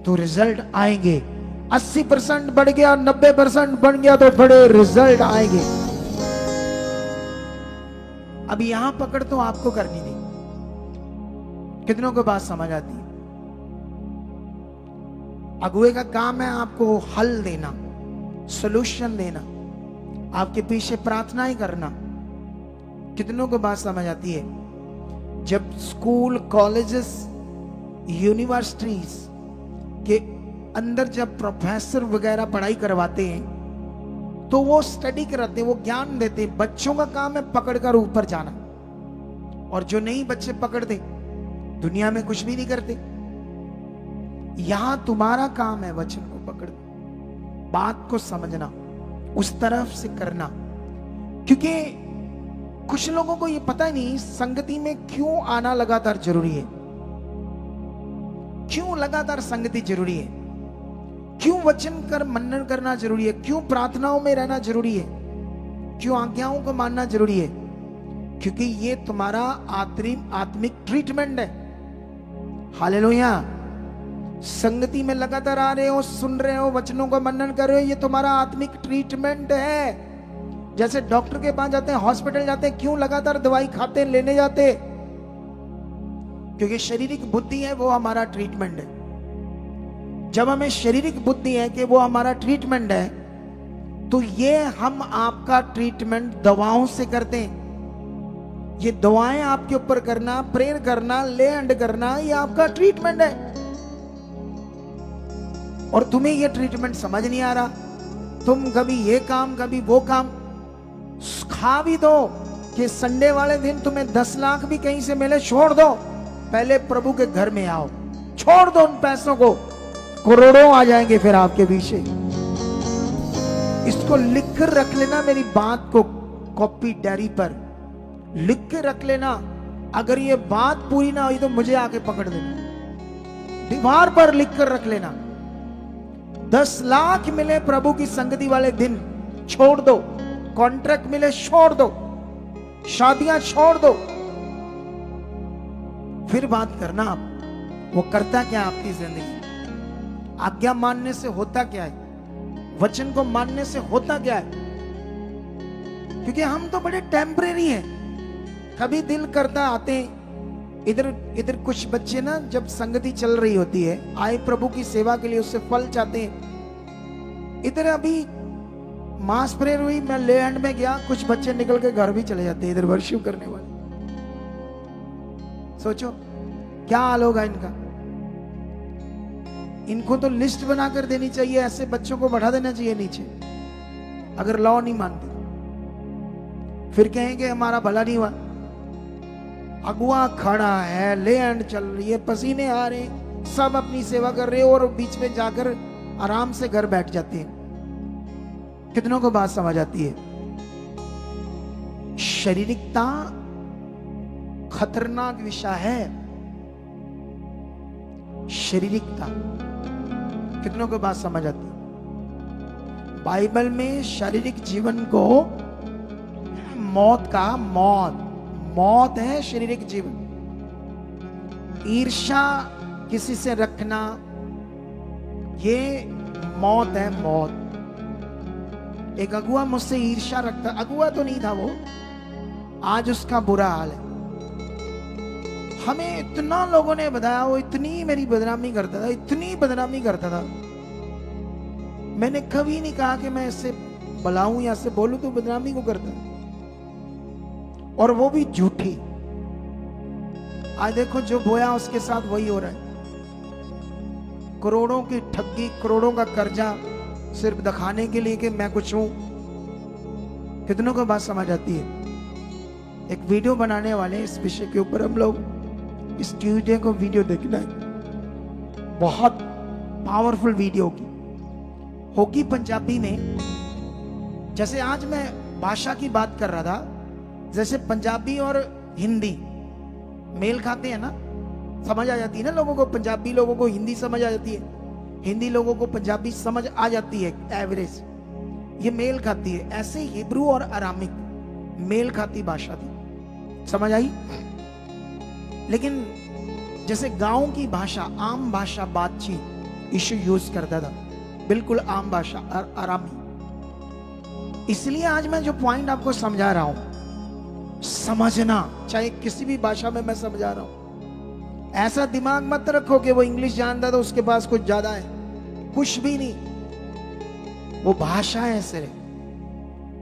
तो रिजल्ट आएंगे। 80% बढ़ गया, 90% बन गया तो बड़े रिजल्ट आएंगे। अब यहां पकड़ तो आपको करनी नहीं। कितनों को बात समझ आती है? अगुए का काम है आपको हल देना, सॉल्यूशन देना, आपके पीछे प्रार्थना ही करना। कितनों को बात समझ आती है? जब स्कूल, कॉलेजेस, यूनिवर्सिटीज के अंदर जब प्रोफेसर वगैरह पढ़ाई करवाते हैं तो वो स्टडी कराते हैं, वो ज्ञान देते हैं। बच्चों का काम है पकड़कर ऊपर जाना, और जो नहीं बच्चे पकड़ते दुनिया में कुछ भी नहीं करते। यहां तुम्हारा काम है वचन को पकड़, बात को समझना, उस तरफ से करना। क्योंकि कुछ लोगों को यह पता ही नहीं संगति में क्यों आना लगातार जरूरी है, क्यों लगातार संगति जरूरी है, क्यों वचन कर मनन करना जरूरी है, क्यों प्रार्थनाओं में रहना जरूरी है, क्यों आज्ञाओं को मानना जरूरी है। क्योंकि ये तुम्हारा आत्मिक ट्रीटमेंट है। हालेलुया। संगति में लगातार आ रहे हो, सुन रहे हो, वचनों को मनन कर रहे हो, ये तुम्हारा आत्मिक ट्रीटमेंट है। जैसे डॉक्टर के पास जाते हैं, हॉस्पिटल जाते हैं, क्यों लगातार दवाई खाते लेने जाते? क्योंकि शारीरिक बुद्धि है वो हमारा ट्रीटमेंट है। जब हमें शारीरिक बुद्धि है कि वो हमारा ट्रीटमेंट है, तो ये हम आपका ट्रीटमेंट दवाओं से करते हैं। ये दवाएं आपके ऊपर करना, प्रेयर करना, ले हैंड करना, ये आपका ट्रीटमेंट है। और तुम्हें ये ट्रीटमेंट समझ नहीं आ रहा, तुम कभी ये काम कभी वो काम खा भी दो कि संडे वाले दिन तुम्हें 10 लाख भी कहीं से मिले, छोड़ दो, पहले प्रभु के घर में आओ, छोड़ दो उन पैसों को, करोड़ों आ जाएंगे फिर आपके पीछे। इसको लिख कर रख लेना, मेरी बात को कॉपी डायरी पर लिख के रख लेना। अगर ये बात पूरी ना हुई तो मुझे आके पकड़ देना, दीवार पर लिख कर रख लेना। 10 लाख मिले प्रभु की संगति वाले दिन, छोड़ दो। कॉन्ट्रैक्ट मिले, छोड़ दो। शादियां छोड़ दो। फिर बात करना आप, वो करता क्या आपकी जिंदगी? आज्ञा मानने से होता क्या है? वचन को मानने से होता क्या है? क्योंकि हम तो बड़े टेम्परेरी हैं। कभी दिल करता आते, इधर कुछ बच्चे ना, जब संगति चल रही होती है, आए प्रभु की सेवा के लिए, उससे फल चाहते हैं। इधर अभी मास प्रेयर हुई, मैं ले हैंड में गया, कुछ बच्चे निकल के घर भी चले जाते हैं, इधर वर्शिप करने वाले। सोचो क्या हाल होगा इनका। इनको तो लिस्ट बनाकर देनी चाहिए, ऐसे बच्चों को बढ़ा देना चाहिए नीचे, अगर लॉ नहीं मानते। फिर कहेंगे हमारा भला नहीं हुआ। अगुआ खड़ा है, ले हैंड चल रही है, पसीने आ रहे, सब अपनी सेवा कर रहे हो, और बीच में जाकर आराम से घर बैठ जाते हैं। कितनों को बात समझ आती है? शारीरिकता खतरनाक विषय है। शारीरिकता, कितनों को बात समझ आती है? बाइबल में शारीरिक जीवन को मौत का, मौत है शारीरिक जीवन। ईर्ष्या किसी से रखना, ये मौत है, मौत। एक अगुआ मुझसे ईर्ष्या रखता, अगुआ तो नहीं था वो, आज उसका बुरा हाल है। हमें इतना लोगों ने बताया, वो इतनी मेरी बदनामी करता था, इतनी बदनामी करता था। मैंने कभी नहीं कहा कि मैं इससे बुलाऊं या इससे बोलूं, तो बदनामी को करता, और वो भी झूठी। आज देखो जो बोया उसके साथ वही हो रहा है। करोड़ों की ठगी, करोड़ों का कर्जा, सिर्फ दिखाने के लिए कि मैं कुछ हूं। कितनों को बात समझ आती है? एक वीडियो बनाने वाले इस विषय के ऊपर, हम लोग इस ट्यूसडे को वीडियो देखना है, बहुत पावरफुल वीडियो होगी पंजाबी में। जैसे आज मैं भाषा की बात कर रहा था, जैसे पंजाबी और हिंदी मेल खाते हैं ना, समझ आ जाती है ना लोगों को। पंजाबी लोगों को हिंदी समझ आ जाती है, हिंदी लोगों को पंजाबी समझ आ जाती है, एवरेज ये मेल खाती है। ऐसे हिब्रू और अरामिक मेल खाती भाषा थी, समझ आई? लेकिन जैसे गांव की भाषा, आम भाषा, बातचीत यीशु यूज करता था, बिल्कुल आम भाषा आरामी। इसलिए आज मैं जो पॉइंट आपको समझा रहा हूं, समझना, चाहे किसी भी भाषा में मैं समझा रहा हूं, ऐसा दिमाग मत रखो कि वो इंग्लिश जानता तो उसके पास कुछ ज्यादा है, कुछ भी नहीं। वो भाषा है सिर्फ।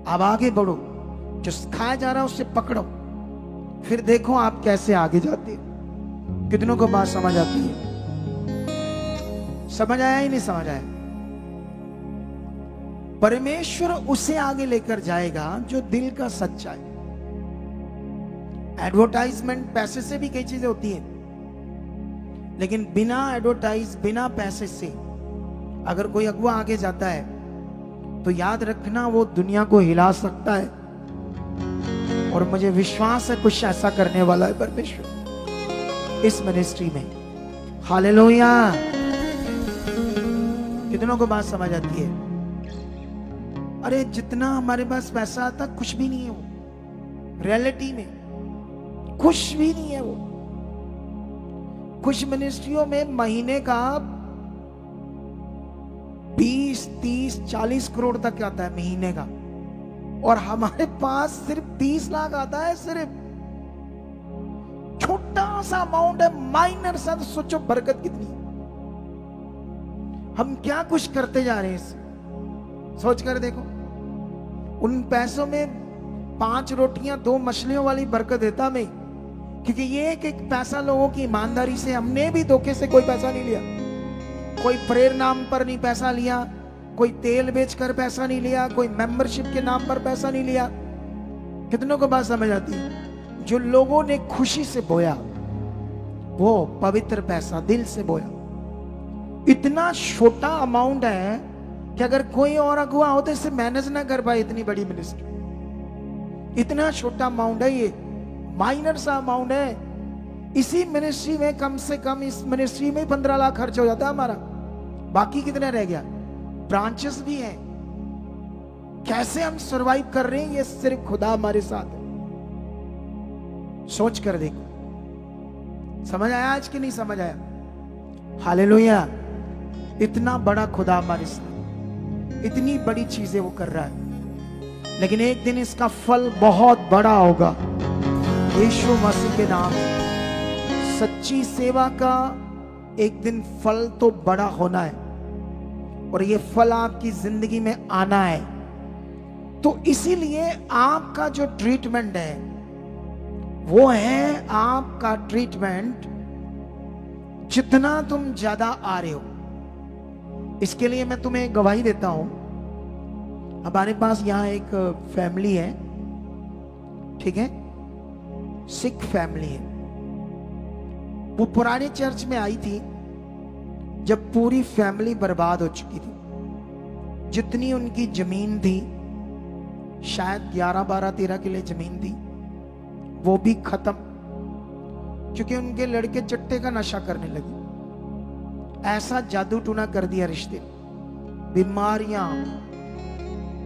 अब आगे बढ़ो, जो सिखाया जा रहा है उससे पकड़ो, फिर देखो आप कैसे आगे जाते हो। कितनों को बात समझ आती है? समझ आया ही नहीं समझ आया? परमेश्वर उसे आगे लेकर जाएगा जो दिल का सच्चा है। एडवर्टाइजमेंट पैसे से भी कई चीजें होती है, लेकिन बिना एडवर्टाइज, बिना पैसे से अगर कोई अगुआ आगे जाता है तो याद रखना वो दुनिया को हिला सकता है। और मुझे विश्वास है कुछ ऐसा करने वाला है परमेश्वर इस मिनिस्ट्री में। हालेलुया। कितनों को बात समझ आती है? अरे जितना हमारे पास पैसा आता कुछ भी नहीं है वो, रियलिटी में कुछ भी नहीं है वो। कुछ मिनिस्ट्रियों में महीने का 20, 30, 40 करोड़ तक आता है महीने का, और हमारे पास सिर्फ 30 लाख आता है। सिर्फ छोटा सा अमाउंट है, माइनर सा। तो सोचो बरकत कितनी। हम क्या कुछ करते जा रहे हैं इससे, सोच कर देखो। उन पैसों में 5 रोटियां 2 मछलियों वाली बरकत देता मैं, क्योंकि ये एक पैसा लोगों की ईमानदारी से, हमने भी धोखे से कोई पैसा नहीं लिया, कोई प्रेयर नाम पर नहीं पैसा लिया, कोई तेल बेचकर पैसा नहीं लिया, कोई मेंबरशिप के नाम पर पैसा नहीं लिया। कितनों को बात समझ आती है? जो लोगों ने खुशी से बोया वो पवित्र पैसा दिल से बोया। इतना छोटा अमाउंट है कि अगर कोई और अगुआ हो तो इसे मैनेज ना कर पाए, इतनी बड़ी मिनिस्ट्री। इतना छोटा अमाउंट है, ये माइनर सा अमाउंट है। इसी मिनिस्ट्री में कम से कम, इस मिनिस्ट्री में 15 लाख खर्च हो जाता है हमारा। बाकी कितना रह गया? ब्रांचेस भी हैं। कैसे हम सरवाइव कर रहे हैं ये सिर्फ खुदा हमारे साथ है। सोच कर देखो। समझ आया आज कि नहीं समझ आया? हालेलुया। इतना बड़ा खुदा हमारे साथ, इतनी बड़ी चीजें वो कर रहा है, लेकिन एक दिन इसका फल बहुत बड़ा होगा यीशु मसीह के नाम। सच्ची सेवा का एक दिन फल तो बड़ा होना है, और ये फल आपकी जिंदगी में आना है। तो इसीलिए आपका जो ट्रीटमेंट है वो है, आपका ट्रीटमेंट जितना तुम ज्यादा आ रहे हो। इसके लिए मैं तुम्हें गवाही देता हूं। हमारे पास यहां एक फैमिली है, ठीक है, सिख फैमिली है। वो पुराने चर्च में आई थी जब पूरी फैमिली बर्बाद हो चुकी थी। जितनी उनकी जमीन थी, शायद 11, 12, 13 किले जमीन थी, वो भी खत्म, क्योंकि उनके लड़के चट्टे का नशा करने लगे। ऐसा जादू टूना कर दिया, रिश्ते, बीमारियां।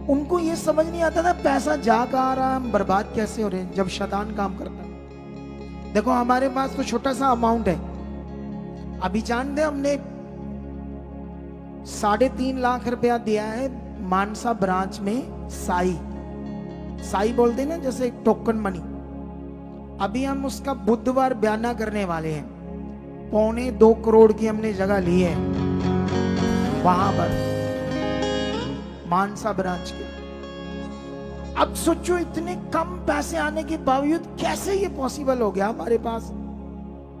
उनको ये समझ नहीं आता था पैसा जा कहां आ रहा, हम बर्बाद कैसे हो रहे हैं जब शैतान काम करता है। देखो हमारे पास तो छोटा सा अमाउंट है। अभी जानते हैं हमने 3.5 लाख रुपया दिया है मानसा ब्रांच में। साई बोलते हैं ना, जैसे टोकन मनी। अभी हम उसका बुधवार बयाना करने वाले हैं। 1.25 करोड़ की हमने जगह ली है वहां पर मानसा ब्रांच के। अब सोचो इतने कम पैसे आने के बावजूद कैसे ये पॉसिबल हो गया हमारे पास।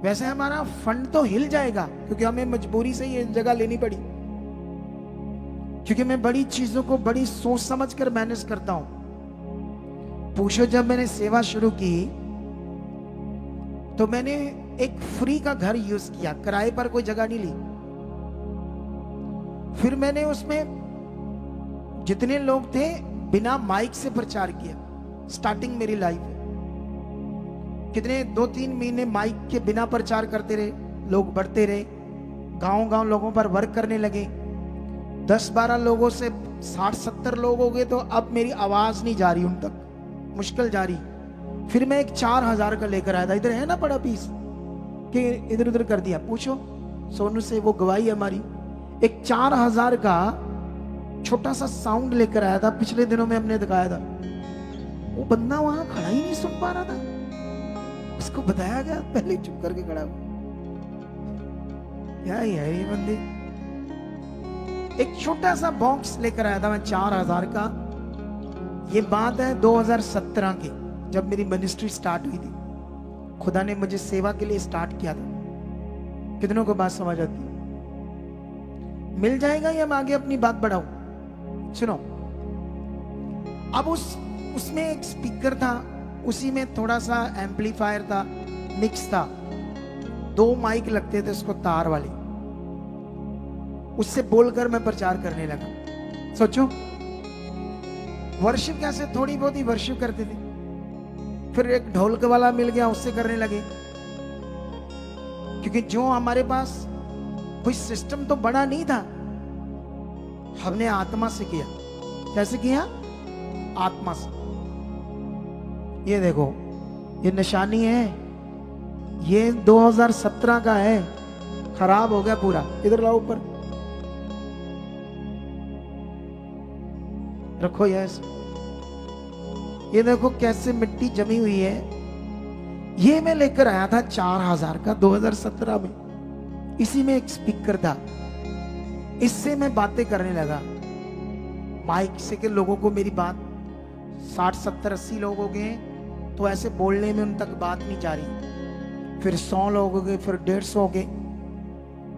वैसे हमारा फंड तो हिल जाएगा, क्योंकि हमें मजबूरी से ये जगह लेनी पड़ी, क्योंकि मैं बड़ी चीजों को बड़ी सोच समझ कर मैनेज करता हूं। पूछो, जब मैंने सेवा शुरू की तो मैंने एक फ्री का घर यूज किया, किराए पर कोई जगह नहीं ली। फिर मैंने उसमें जितने लोग थे बिना माइक से प्रचार किया। स्टार्टिंग मेरी लाइफ कितने 2-3 महीने माइक के बिना प्रचार करते रहे, लोग बढ़ते रहे, गांव-गांव लोगों पर वर्क करने लगे। 10-12 लोगों से 60-70 लोग हो गए, तो अब मेरी आवाज नहीं जा रही उन तक, मुश्किल जा रही। फिर मैं एक 4000 का लेकर आया था, इधर है ना बड़ा पीस, कि इधर उधर कर दिया। पूछो सोनू से, वो गवाही हमारी। एक 4000 का छोटा सा साउंड लेकर आया था, पिछले दिनों में हमने दिखाया था। वो बंदा वहां खड़ा ही नहीं सुन पा रहा था, उसको बताया गया पहले चुप करके खड़ा हुआ। क्या है ये बंदे। एक छोटा सा बॉक्स लेकर आया था मैं 4000 का। ये बात है 2017 की, जब मेरी मिनिस्ट्री स्टार्ट हुई थी। खुदा ने मुझे सेवा के लिए स्टार्ट किया था। कितनों को बात समझ आती है? मिल जाएगा या मैं आगे अपनी बात बढ़ाऊं? सुनो, अब उसमें एक स्पीकर था, उसी में थोड़ा सा एम्पलीफायर था, मिक्स था, 2 माइक लगते थे उसको तार वाले। उससे बोलकर मैं प्रचार करने लगा। सोचो, वर्शिप कैसे थोड़ी बहुत ही वर्शिप करते थे, फिर एक ढोलक वाला मिल गया, उससे करने लगे। क्योंकि जो हमारे पास कोई सिस्टम तो बड़ा नहीं था, हमने आत्मा से किया। कैसे किया? आत्मा से। ये देखो, ये निशानी है, ये 2017 का है, खराब हो गया पूरा। इधर लाओ ऊपर रखो। यस, ये देखो कैसे मिट्टी जमी हुई है। ये मैं लेकर आया था 4000 का 2017 में। इसी में एक स्पीकर था, इससे मैं बातें करने लगा माइक से के लोगों को। मेरी बात 60 70 80 लोग हो गए, तो ऐसे बोलने में उन तक बात नहीं जा रही। फिर 100 लोग हो गए, फिर 150 हो गए।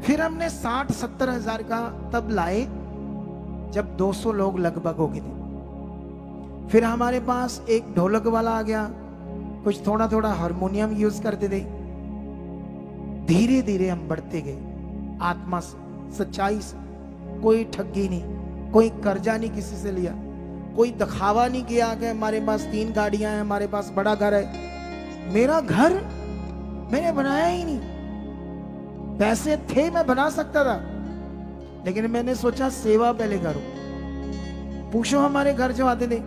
फिर हमने 60 70 हजार का तब लाए जब 200 लोग लगभग हो गए थे। फिर हमारे पास एक ढोलक वाला आ गया, कुछ थोड़ा थोड़ा हारमोनियम यूज करते थे। धीरे धीरे हम बढ़ते गए आत्मा से, सच्चाई से। कोई ठगी नहीं, कोई कर्जा नहीं किसी से लिया, कोई दिखावा नहीं किया कि हमारे पास 3 गाड़ियां हैं, हमारे पास बड़ा घर है। मेरा घर मैंने बनाया ही नहीं। पैसे थे, मैं बना सकता था, लेकिन मैंने सोचा सेवा पहले करूं। पूछो हमारे घर जो आते थे,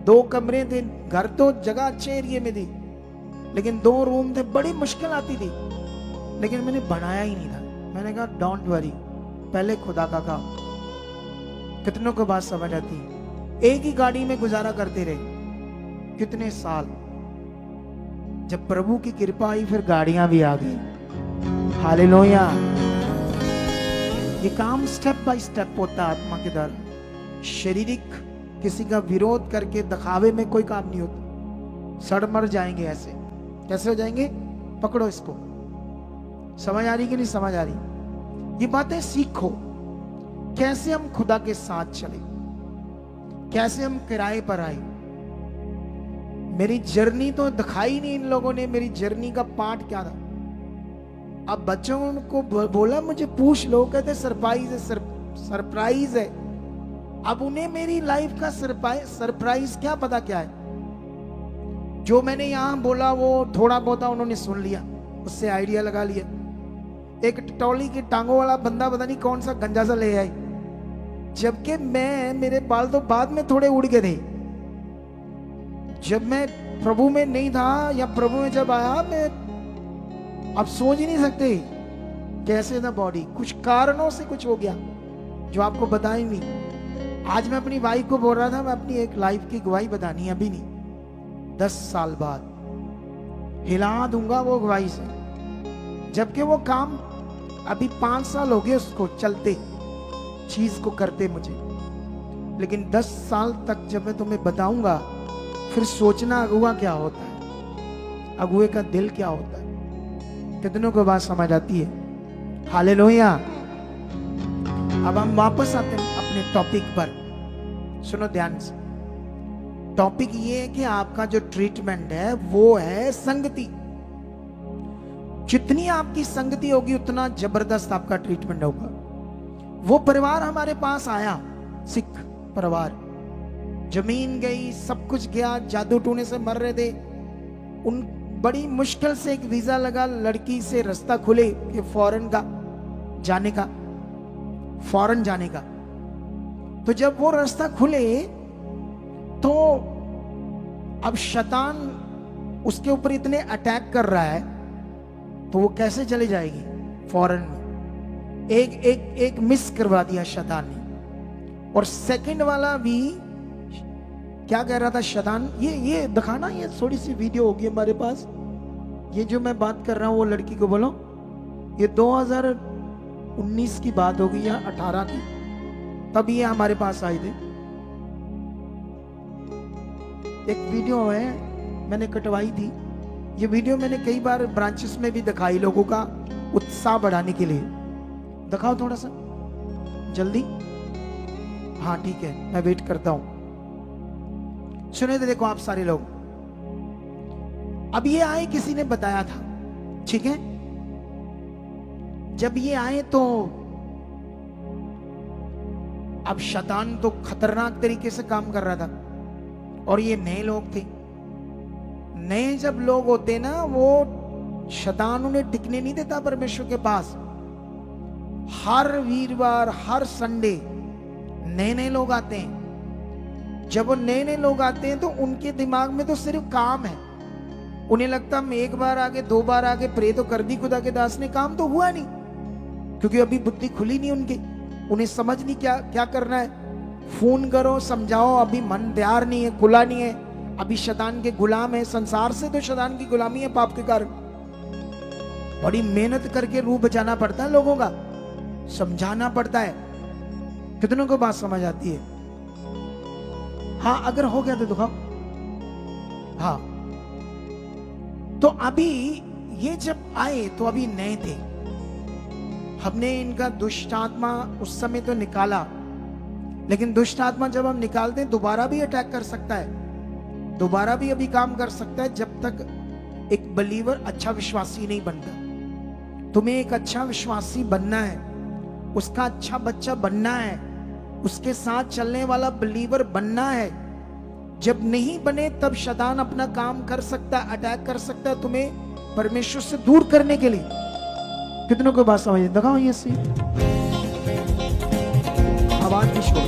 2 कमरे थे। घर तो जगह अच्छे एरिया में थी, लेकिन 2 रूम थे, बड़ी मुश्किल आती थी। लेकिन मैंने बनाया ही नहीं था। मैंने कहा डोंट वरी, पहले खुदा का काम। कितनों को बात समझ आती है? एक ही गाड़ी में गुजारा करते रहे कितने साल। जब प्रभु की कृपा आई, फिर गाड़ियां भी आ गई। हालेलुया। ये काम स्टेप बाय स्टेप होता है आत्मा के द्वारा। शारीरिक किसी का विरोध करके दिखावे में कोई काम नहीं होता। सड़ मर जाएंगे ऐसे। कैसे हो जाएंगे? पकड़ो इसको। समझ आ रही कि नहीं समझ आ रही? ये बातें सीखो, कैसे हम खुदा के साथ चले, कैसे हम किराए पर आए। मेरी जर्नी तो दिखाई नहीं इन लोगों ने, मेरी जर्नी का पार्ट क्या था। अब बच्चों को बोला मुझे पूछ लो, कहते सरप्राइज है, सरप्राइज है। अब उन्हें मेरी लाइफ का सरप्राइज क्या पता क्या है। जो मैंने यहां बोला वो थोड़ा बहुत उन्होंने सुन लिया, उससे आइडिया लगा लिया। एक टटौली की टांगों वाला बंदा पता नहीं कौन सा गंजा सा ले आई, जबकि मेरे बाल तो बाद में थोड़े उड़ गए थे। जब मैं प्रभु में नहीं था या प्रभु में जब आया, मैं अब सोच ही नहीं सकते कैसे था बॉडी। कुछ कारणों से कुछ हो गया जो आपको बता ही नहीं। आज मैं अपनी वाइफ को बोल रहा था, मैं अपनी एक लाइफ की गवाही बतानी है, अभी नहीं, 10 साल बाद हिला दूंगा वो गवाही से। जबकि वो काम अभी 5 साल हो गए उसको चलते, चीज को करते मुझे, लेकिन 10 साल तक जब मैं तुम्हें बताऊंगा, फिर सोचना अगुआ क्या होता है, अगुए का दिल क्या होता है। कितनों को बात समझ आती है? हालेलुया। अब हम वापस आते हैं अपने टॉपिक पर। सुनो ध्यान से। टॉपिक ये है कि आपका जो ट्रीटमेंट है वो है संगति। जितनी आपकी संगति होगी उतना जबरदस्त आपका ट्रीटमेंट होगा। वो परिवार हमारे पास आया, सिख परिवार, जमीन गई, सब कुछ गया, जादू टूने से मर रहे थे। उन बड़ी मुश्किल से एक वीजा लगा, लड़की से रास्ता खुले कि फॉरेन जाने का। तो जब वो रास्ता खुले तो अब शैतान उसके ऊपर इतने अटैक कर रहा है, तो वो कैसे चली जाएगी फॉरेन में। एक मिस करवा दिया शैतान ने। और सेकंड वाला भी क्या कह रहा था शैतान, ये दिखाना, ये थोड़ी सी वीडियो होगी हमारे पास। ये जो मैं बात कर रहा हूं वो लड़की को बोलो, ये 2019 की बात होगी या 18 की, तब ये हमारे पास आए थे। एक वीडियो है, मैंने कटवाई थी। ये वीडियो मैंने कई बार ब्रांचेस में भी दिखाई, लोगों का उत्साह बढ़ाने के लिए। दिखाओ थोड़ा सा जल्दी। हाँ ठीक है, मैं वेट करता हूं। सुने तो देखो आप सारे लोग, अब ये आए, किसी ने बताया था, ठीक है। जब ये आए तो अब शैतान तो खतरनाक तरीके से काम कर रहा था, और ये नए लोग थे। नए जब लोग होते ना, वो शैतान उन्हें टिकने नहीं देता परमेश्वर के पास। हर वीरवार, हर संडे नए नए लोग आते हैं। जब वो नए नए लोग आते हैं तो उनके दिमाग में तो सिर्फ काम है। उन्हें लगता हम एक बार आगे, दो बार आगे प्रे तो कर दी खुदा के दास ने, काम तो हुआ नहीं, क्योंकि अभी बुद्धि खुली नहीं उनकी। उन्हें समझ नहीं क्या क्या करना है। फोन करो, समझाओ, अभी मन तैयार नहीं है, खुला नहीं है, अभी शैतान के गुलाम है। संसार से तो शैतान की गुलामी है पाप के कारण। बड़ी मेहनत करके रूह बचाना पड़ता है लोगों का, समझाना पड़ता है। कितनों को बात समझ आती है? हाँ, अगर हो गया तो दिखाओ। हाँ, तो अभी ये जब आए तो अभी नए थे। हमने इनका दुष्ट आत्मा उस समय तो निकाला, लेकिन दुष्ट आत्मा जब हम निकालते हैं दोबारा भी अटैक कर सकता है, दोबारा भी अभी काम कर सकता है, जब तक एक बलीवर अच्छा विश्वासी नहीं बनता। तुम्हें एक अच्छा विश्वासी बनना है, उसका अच्छा बच्चा बनना है, उसके साथ चलने वाला बलीवर बनना है। जब नहीं बने तब शैतान अपना काम कर सकता है, अटैक कर सकता है तुम्हें परमेश्वर से दूर करने के लिए। कितनों को बात समझ दिखाओ ये सी आवाज भी छोड़ो।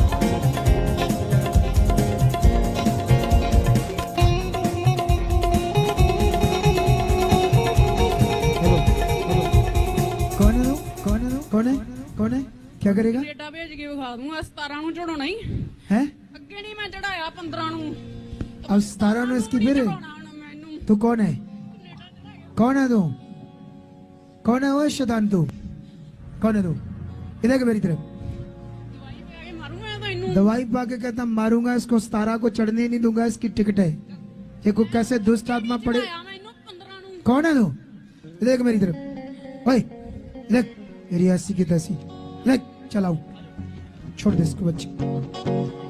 कौन है? कौन है? कौन है? कौन है? क्या करेगा? डेटा भेज के विखा दूंगा। 17 ਨੂੰ ਚੜਾਉਣਾ ਹੀ है। ਅੱਗੇ ਨਹੀਂ ਮੈਂ ਚੜਾਇਆ 15 ਨੂੰ। अब 17 ਨੂੰ इसकी फिर ਮੈਨੂੰ तू कौन है? कौन है तू? कौन है वो शैतान? तू कौन है? तू इधर के मेरी तरफ ਦਵਾਈ ਪਾ ਕੇ ਮਾਰੂੰਗਾ ਤਾਂ ਇਹਨੂੰ। दवाई पाके कहता मारूंगा इसको, 17 को चढ़ने नहीं दूंगा, इसकी टिकट है। ये को कैसे दुष्ट आत्मा पड़े। ਚੜਾਇਆ ਮੈਂ ਇਹਨੂੰ 15 ਨੂੰ। कौन है तू? इधर के मेरी तरफ। ओए इधर, मेरी ऐसी की तैसी। इधर चलाओ, छोड़ दे इसको बच्चे।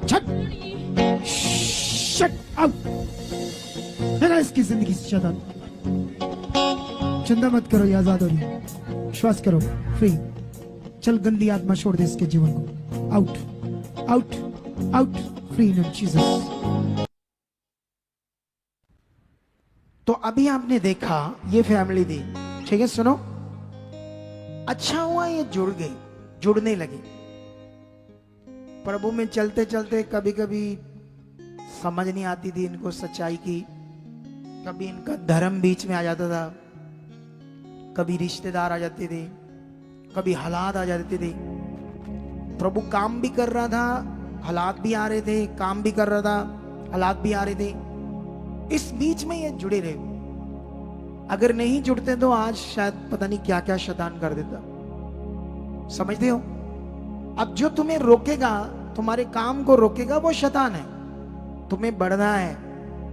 छट शट आउट। है इसकी जिंदगी से शैतान। चिंता मत करो, ये आजाद हो रही है। विश्वास करो, फ्री। चल, गंदी आत्मा छोड़ दे इसके जीवन को। Out out out, free in Jesus. तो अभी आपने देखा ये फैमिली थी, ठीक है। सुनो, अच्छा हुआ ये जुड़ गई, जुड़ने लगी। प्रभु में चलते चलते कभी कभी समझ नहीं आती थी इनको सच्चाई की, कभी इनका धर्म बीच में आ जाता था, कभी रिश्तेदार आ जाते थे, कभी हालात आ जाते थे। प्रभु काम भी कर रहा था, हालात भी आ रहे थे, काम भी कर रहा था, हालात भी आ रहे थे। इस बीच में ये जुड़े रहे। अगर नहीं जुड़ते तो आज शायद पता नहीं क्या क्या शैतान कर देता। समझते हो? अब जो तुम्हें रोकेगा, तुम्हारे काम को रोकेगा, वो शैतान है। तुम्हें बढ़ना है,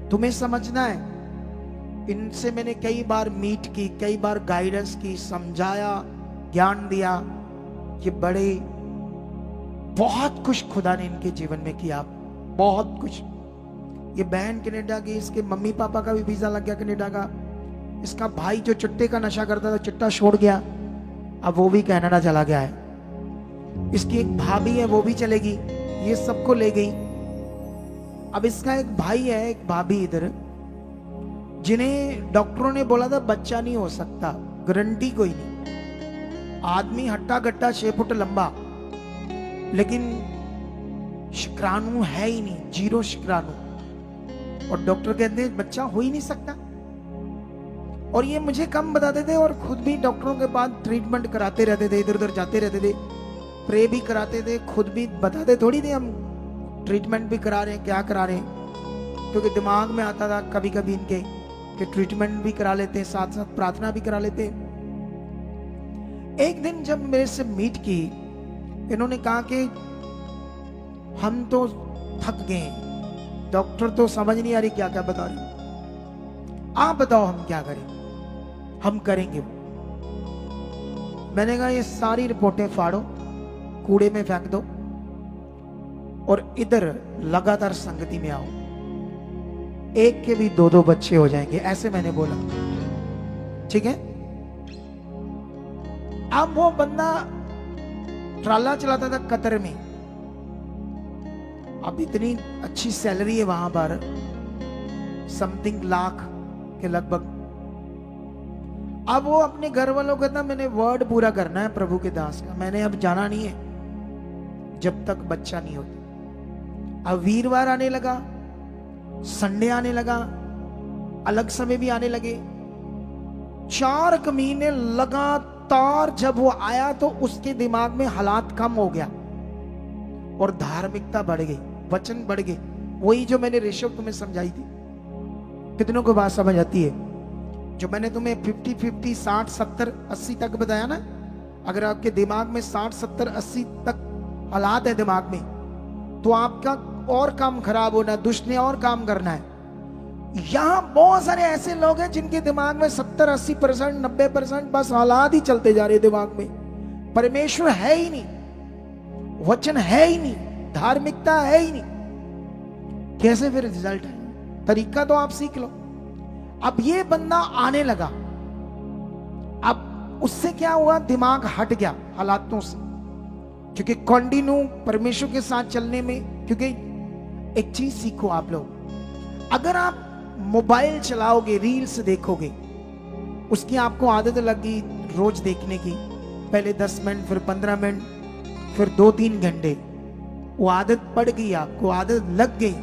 तुम्हें समझना है। इनसे मैंने कई बार मीट की, कई बार गाइडेंस की, समझाया, ज्ञान दिया। ये बड़े बहुत कुछ खुदा ने इनके जीवन में किया, बहुत कुछ। ये बहन कनाडा की, इसके मम्मी पापा का भी वीजा लग गया कनाडा का। इसका भाई जो चिट्टे का नशा करता था, चिट्टा छोड़ गया, अब वो भी कनाडा चला गया है। इसकी एक भाभी है, वो भी चलेगी, ये सबको ले गई। अब इसका एक भाई है, एक भाभी इधर, जिन्हें डॉक्टरों ने बोला था बच्चा नहीं हो सकता, गारंटी कोई नहीं। आदमी हट्टा गट्टा 6 फुट लंबा, लेकिन शुक्राणु है ही नहीं, 0 शुक्राणु। और डॉक्टर कहते हैं बच्चा हो ही नहीं सकता। और ये मुझे कम बताते थे, और खुद भी डॉक्टरों के पास ट्रीटमेंट कराते रहते थे, इधर उधर जाते रहते थे। स्प्रे भी कराते थे, खुद भी बताते थोड़ी थे हम ट्रीटमेंट भी करा रहे हैं, क्या करा रहे हैं, क्योंकि दिमाग में आता था कभी कभी इनके कि ट्रीटमेंट भी करा लेते हैं, साथ साथ प्रार्थना भी करा लेते हैं। एक दिन जब मेरे से मीट की, इन्होंने कहा कि हम तो थक गए, डॉक्टर तो समझ नहीं आ रही क्या क्या बता रही, आप बताओ हम क्या करें, हम करेंगे। मैंने कहा ये सारी रिपोर्टें फाड़ो, कूड़े में फेंक दो और इधर लगातार संगति में आओ, एक के भी 2-2 बच्चे हो जाएंगे, ऐसे मैंने बोला। ठीक है। अब वो बंदा ट्राला चलाता था कतर में, अब इतनी अच्छी सैलरी है वहां पर, समथिंग लाख के लगभग। अब वो अपने घर वालों को कहता मैंने वर्ड पूरा करना है प्रभु के दास का, मैंने अब जाना नहीं है जब तक बच्चा नहीं होता। अब वीरवार आने लगा, संडे आने लगा, अलग समय भी आने लगे, 4 महीने लगातार जब वो आया तो उसके दिमाग में हालात कम हो गया और धार्मिकता बढ़ गई, वचन बढ़ गए। वही जो मैंने रेशो तुम्हें समझाई थी, कितनों को बात समझ आती है? जो मैंने तुम्हें 50-50 60-70 80 तक बताया ना, अगर आपके दिमाग में 60-70 80 तक हालात है दिमाग में, तो आपका और काम खराब होना, दुष्ट ने और काम करना है। यहां बहुत सारे ऐसे लोग हैं जिनके दिमाग में 70-80% 90% बस हालात ही चलते जा रहे दिमाग में, परमेश्वर है ही नहीं, वचन है ही नहीं, धार्मिकता है ही नहीं। कैसे फिर रिजल्ट है? तरीका तो आप सीख लो। अब ये बंदा आने लगा, अब उससे क्या हुआ, दिमाग हट गया हालातों से, क्योंकि कंटिन्यू परमेश्वर के साथ चलने में। क्योंकि एक चीज सीखो आप लोग, अगर आप मोबाइल चलाओगे, रील्स देखोगे, उसकी आपको आदत लगी रोज देखने की, पहले 10 मिनट, फिर 15 मिनट, फिर 2-3 घंटे, वो आदत पड़ गई, आपको आदत लग गई।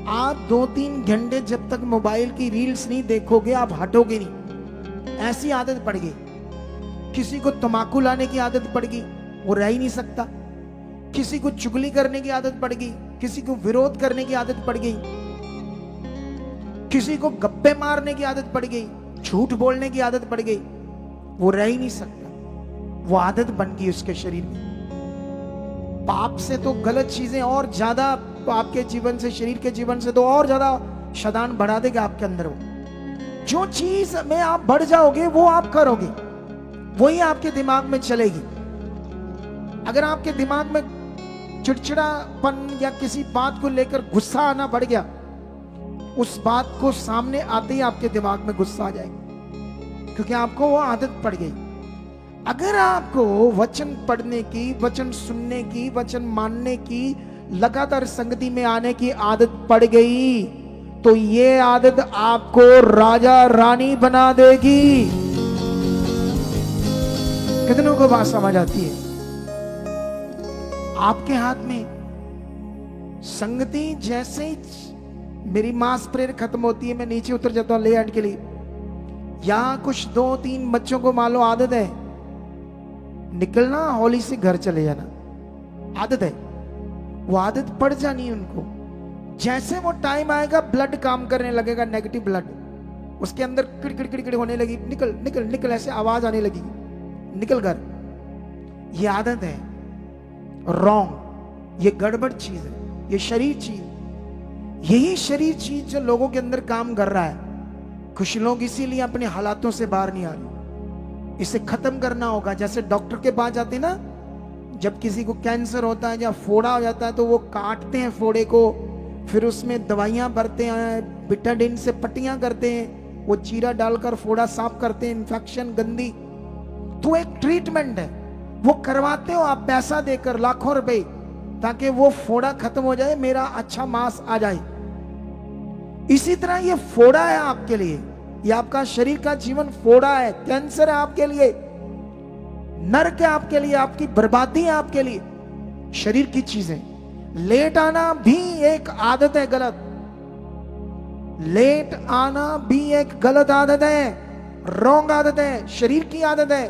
आप 2-3 घंटे जब तक मोबाइल की रील्स नहीं देखोगे आप हटोगे नहीं, ऐसी आदत पड़ गई। किसी को तंबाकू लाने की आदत पड़ गई, वो रह ही नहीं सकता। किसी को चुगली करने की आदत पड़ गई, किसी को विरोध करने की आदत पड़ गई, किसी को गप्पे मारने की आदत पड़ गई, झूठ बोलने की आदत पड़ गई, वो रह ही नहीं सकता, वो आदत बन गई उसके शरीर में। पाप से तो गलत चीजें और ज्यादा आपके जीवन से, शरीर के जीवन से तो और ज्यादा शैतान बढ़ा देगा आपके अंदर। वो जो चीज में आप बढ़ जाओगे वो आप करोगे, वही आपके दिमाग में चलेगी। अगर आपके दिमाग में चिड़चिड़ापन या किसी बात को लेकर गुस्सा आना बढ़ गया, उस बात को सामने आते ही आपके दिमाग में गुस्सा आ जाएगा, क्योंकि आपको वो आदत पड़ गई। अगर आपको वचन पढ़ने की, वचन सुनने की, वचन मानने की, लगातार संगति में आने की आदत पड़ गई, तो ये आदत आपको राजा रानी बना देगी। कितनों को बात समझ आती है? आपके हाथ में संगति। जैसे ही मेरी मास प्रेयर खत्म होती है, मैं नीचे उतर जाता हूं ले आने के लिए। यहां कुछ 2-3 बच्चों को मान लो आदत है निकलना, होली से घर चले जाना, आदत है, वो आदत पड़ जानी उनको। जैसे वो टाइम आएगा, ब्लड काम करने लगेगा, नेगेटिव ब्लड उसके अंदर किड़किड़ होने लगी, निकल निकल निकल ऐसे आवाज आने लगी, निकल घर। ये आदत है रॉन्ग, ये गड़बड़ चीज है, ये शरीर चीज। यही शरीर चीज जो लोगों के अंदर काम कर रहा है। कुछ लोग इसीलिए अपने हालातों से बाहर नहीं आ रहे, इसे खत्म करना होगा। जैसे डॉक्टर के पास जाते ना, जब किसी को कैंसर होता है या फोड़ा हो जाता है तो वो काटते हैं फोड़े को, फिर उसमें दवाइयां भरते हैं, बिटाडिन से पट्टियां करते हैं, वो चीरा डालकर फोड़ा साफ करते हैं, इन्फेक्शन गंदी। तो एक ट्रीटमेंट है, वो करवाते हो आप पैसा देकर, लाखों रुपए, ताकि वो फोड़ा खत्म हो जाए, मेरा अच्छा मांस आ जाए। इसी तरह ये फोड़ा है आपके लिए, ये आपका शरीर का जीवन फोड़ा है, कैंसर है आपके लिए, नरक है आपके लिए, आपकी बर्बादी है आपके लिए। शरीर की चीजें, लेट आना भी एक आदत है गलत, लेट आना भी एक गलत आदत है, रॉन्ग आदत है, शरीर की आदत है।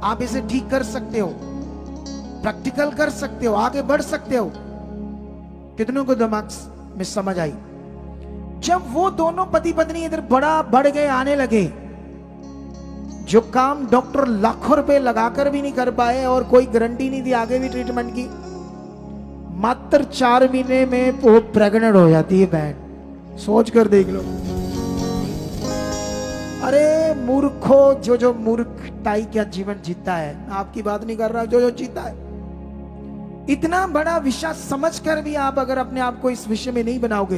आप इसे ठीक कर सकते हो। प्रैक्टिकल कर सकते हो, आगे बढ़ सकते हो। कितनों को दिमाग में समझ आई? जब वो दोनों पति पत्नी इधर बड़ा बढ़ गए, आने लगे, जो काम डॉक्टर लाखों रुपए लगाकर भी नहीं कर पाए और कोई गारंटी नहीं दी आगे भी ट्रीटमेंट की, मात्र 4 महीने में वो प्रेग्नेंट हो जाती है बहन। सोच कर देख लो। अरे मूर्खो, जो मूर्खताई क्या जीवन जीता है, आपकी बात नहीं कर रहा, जो जीता है। इतना बड़ा विषय समझकर भी आप अगर अपने आप को इस विषय में नहीं बनाओगे,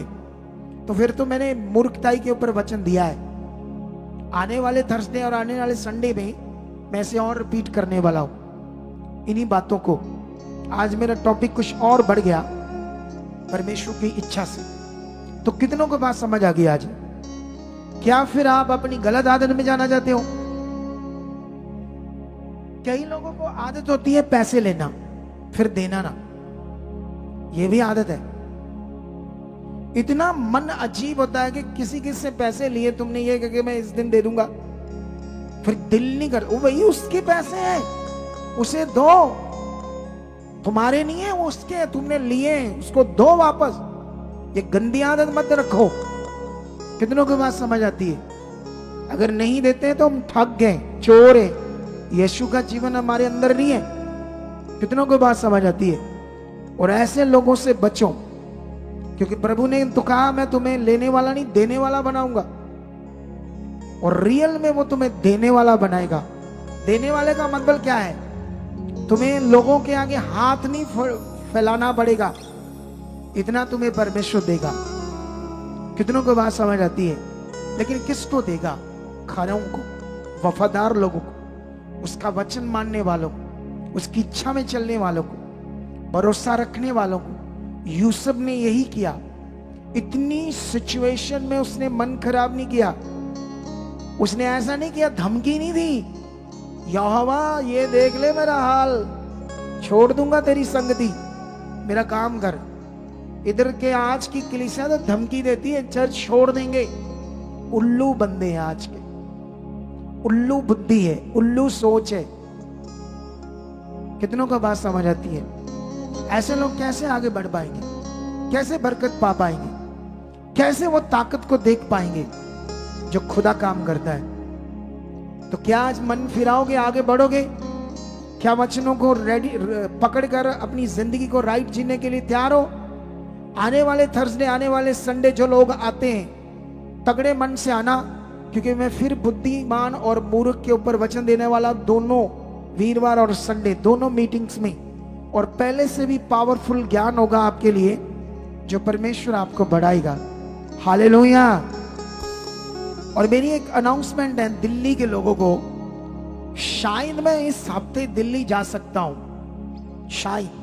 तो फिर तो मैंने मूर्खताई के ऊपर वचन दिया है। आने वाले थर्सडे और आने वाले संडे में मैं इसे और रिपीट करने वाला हूं, इन्हीं बातों को। आज मेरा टॉपिक कुछ और बढ़ गया परमेश्वर की इच्छा से। तो कितनों को बात समझ आ गई आज? क्या फिर आप अपनी गलत आदत में जाना चाहते हो? कई लोगों को आदत होती है पैसे लेना फिर देना ना, ये भी आदत है। इतना मन अजीब होता है कि किसी से पैसे लिए तुमने, ये कि मैं इस दिन दे दूंगा, फिर दिल नहीं कर, वो वही उसके पैसे हैं, उसे दो, तुम्हारे नहीं है वो उसके हैं, तुमने लिए, उसको दो वापस। ये गंदी आदत मत रखो। कितनों की बात समझ आती है? अगर नहीं देते हैं तो हम ठग गए, चोर हैं। यीशु का जीवन हमारे अंदर नहीं है। कितनों को बात समझ आती है? और ऐसे लोगों से बचो, क्योंकि प्रभु ने तो कहा मैं तुम्हें लेने वाला नहीं देने वाला बनाऊंगा, और रियल में वो तुम्हें देने वाला बनाएगा। देने वाले का मतलब क्या है? तुम्हें लोगों के आगे हाथ नहीं फैलाना पड़ेगा, इतना तुम्हें परमेश्वर देगा। कितनों को बात समझ आती है? लेकिन किसको देगा? खरों को, वफादार लोगों को, उसका वचन मानने वालों को, उसकी इच्छा में चलने वालों को, भरोसा रखने वालों को। यूसुफ ने यही किया। इतनी सिचुएशन में उसने मन खराब नहीं किया। उसने ऐसा नहीं किया, धमकी नहीं दी, यहोवा ये देख ले मेरा हाल, छोड़ दूंगा तेरी संगति, मेरा काम कर। इधर के आज की कलीसिया तो धमकी देती है, चर्च छोड़ देंगे। उल्लू बंदे हैं आज के, उल्लू बुद्धि है, उल्लू सोच है। कितनों का बात समझ आती है? ऐसे लोग कैसे आगे बढ़ पाएंगे? कैसे बरकत पा पाएंगे? कैसे वो ताकत को देख पाएंगे जो खुदा काम करता है? तो क्या आज मन फिराओगे, आगे बढ़ोगे? क्या वचनों को रेडी पकड़कर अपनी जिंदगी को राइट जीने के लिए तैयार हो? आने वाले थर्सडे, आने वाले संडे जो लोग आते हैं, तगड़े मन से आना, क्योंकि मैं फिर बुद्धिमान और मूर्ख के ऊपर वचन देने वाला, दोनों वीरवार और संडे, दोनों मीटिंग्स में। और पहले से भी पावरफुल ज्ञान होगा आपके लिए, जो परमेश्वर आपको बढ़ाएगा। हालेलुया। और मेरी एक अनाउंसमेंट है दिल्ली के लोगों को, शायद मैं इस हफ्ते दिल्ली जा सकता हूं। शायद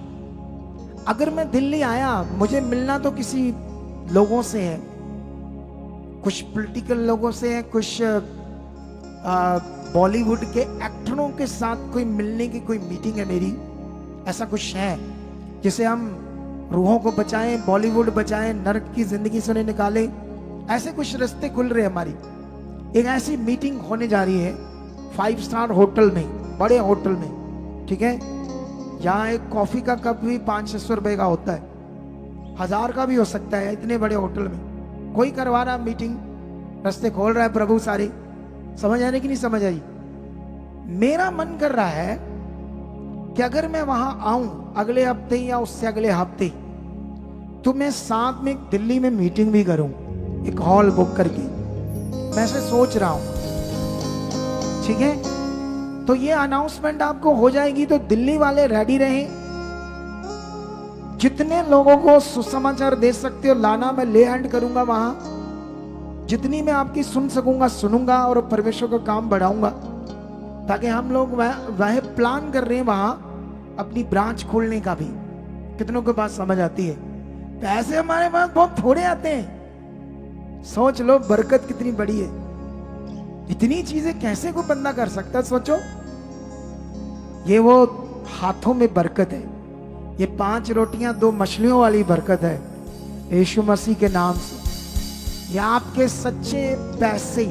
अगर मैं दिल्ली आया, मुझे मिलना तो किसी लोगों से है, कुछ पॉलिटिकल लोगों से है, कुछ बॉलीवुड के एक्टरों के साथ कोई मिलने की कोई मीटिंग है मेरी। ऐसा कुछ है जिसे हम रूहों को बचाएं, बॉलीवुड बचाएं, नरक की जिंदगी से उन्हें निकालें। ऐसे कुछ रास्ते खुल रहे हैं हमारी। एक ऐसी मीटिंग होने जा रही है 5 स्टार होटल में, बड़े होटल में, ठीक है। यहाँ एक कॉफी का कप भी 500-600 रुपए का होता है, 1000 का भी हो सकता है, इतने बड़े होटल में। कोई करवा रहा मीटिंग, रास्ते खोल रहा है प्रभु सारे। समझ आने की नहीं समझ आई? मेरा मन कर रहा है कि अगर मैं वहां आऊं अगले हफ्ते या उससे अगले हफ्ते, तो मैं साथ में दिल्ली में मीटिंग भी करूं, एक हॉल बुक करके। मैं ऐसे सोच रहा हूं, ठीक है। तो ये अनाउंसमेंट आपको हो जाएगी, तो दिल्ली वाले रेडी रहें। जितने लोगों को सुसमाचार दे सकते हो लाना, मैं ले हैंड करूंगा वहां। जितनी मैं आपकी सुन सकूंगा सुनूंगा, और परमेश्वर का काम बढ़ाऊंगा, ताकि हम लोग वह प्लान कर रहे हैं वहां अपनी ब्रांच खोलने का भी। कितनों को बात समझ आती है? पैसे हमारे पास बहुत थोड़े आते हैं। सोच लो बरकत कितनी बड़ी है। इतनी चीजें कैसे कोई बंदा कर सकता है? सोचो, ये वो हाथों में बरकत है, ये 5 रोटियां 2 मछलियों वाली बरकत है यीशु मसीह के नाम से। ये आपके सच्चे पैसे,